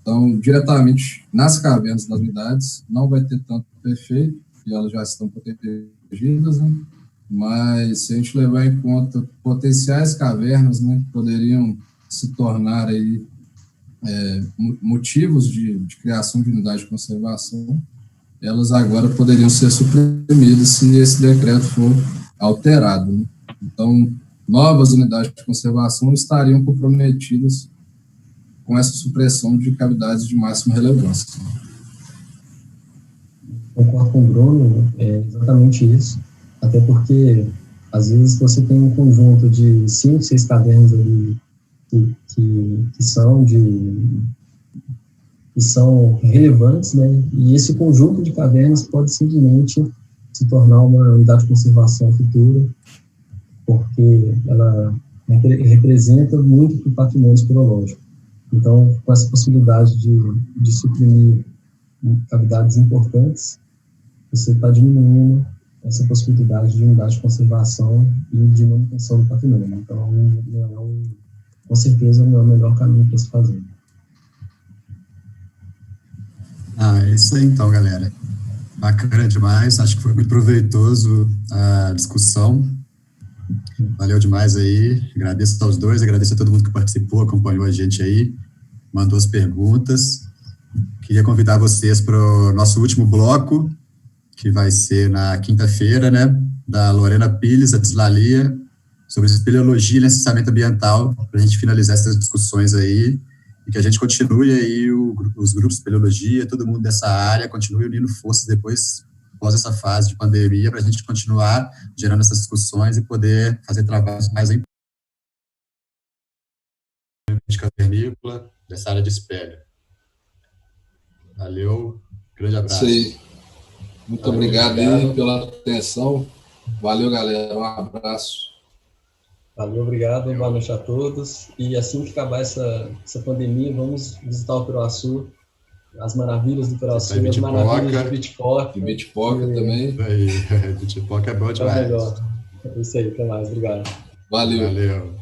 Então, diretamente nas cavernas das unidades, não vai ter tanto efeito, e elas já estão protegidas, né? Mas se a gente levar em conta potenciais cavernas, né, que poderiam se tornar aí motivos de criação de unidade de conservação, elas agora poderiam ser suprimidas se esse decreto for alterado, né? Então, novas unidades de conservação estariam comprometidas com essa supressão de cavidades de máxima relevância. Concordo com o Bruno, é exatamente isso, até porque, às vezes, você tem um conjunto de 5, 6 cavernas ali que são relevantes, né? E esse conjunto de cavernas pode simplesmente se tornar uma unidade de conservação futura, porque ela representa muito para o patrimônio espeleológico. Então, com essa possibilidade de suprimir cavidades importantes, você está diminuindo essa possibilidade de unidade de conservação e de manutenção do patrimônio. Então, com certeza, não é o melhor caminho para se fazer. É isso aí, então, galera. Bacana demais, acho que foi muito proveitoso a discussão. Valeu demais aí, agradeço aos dois, agradeço a todo mundo que participou, acompanhou a gente aí, mandou as perguntas. Queria convidar vocês para o nosso último bloco, que vai ser na quinta-feira, né, da Lorena Pires, da Deslalia, sobre espeleologia e licenciamento ambiental, para a gente finalizar essas discussões aí, e que a gente continue aí, os grupos de espeleologia, todo mundo dessa área, continue unindo forças depois, após essa fase de pandemia, para a gente continuar gerando essas discussões e poder fazer trabalhos mais de cavernícola, dessa área de espelho. Valeu, grande abraço. Sim. Muito obrigado aí pela atenção. Valeu, galera. Um abraço. Valeu, obrigado, boa noite a todos. E assim que acabar essa pandemia, vamos visitar o Peruaçu, as maravilhas do Peruaçu, as maravilhas de Bitpoca. E Bitpoca também. Bitpoca é bom É demais. melhor. É isso aí, até mais, obrigado. Valeu. Valeu.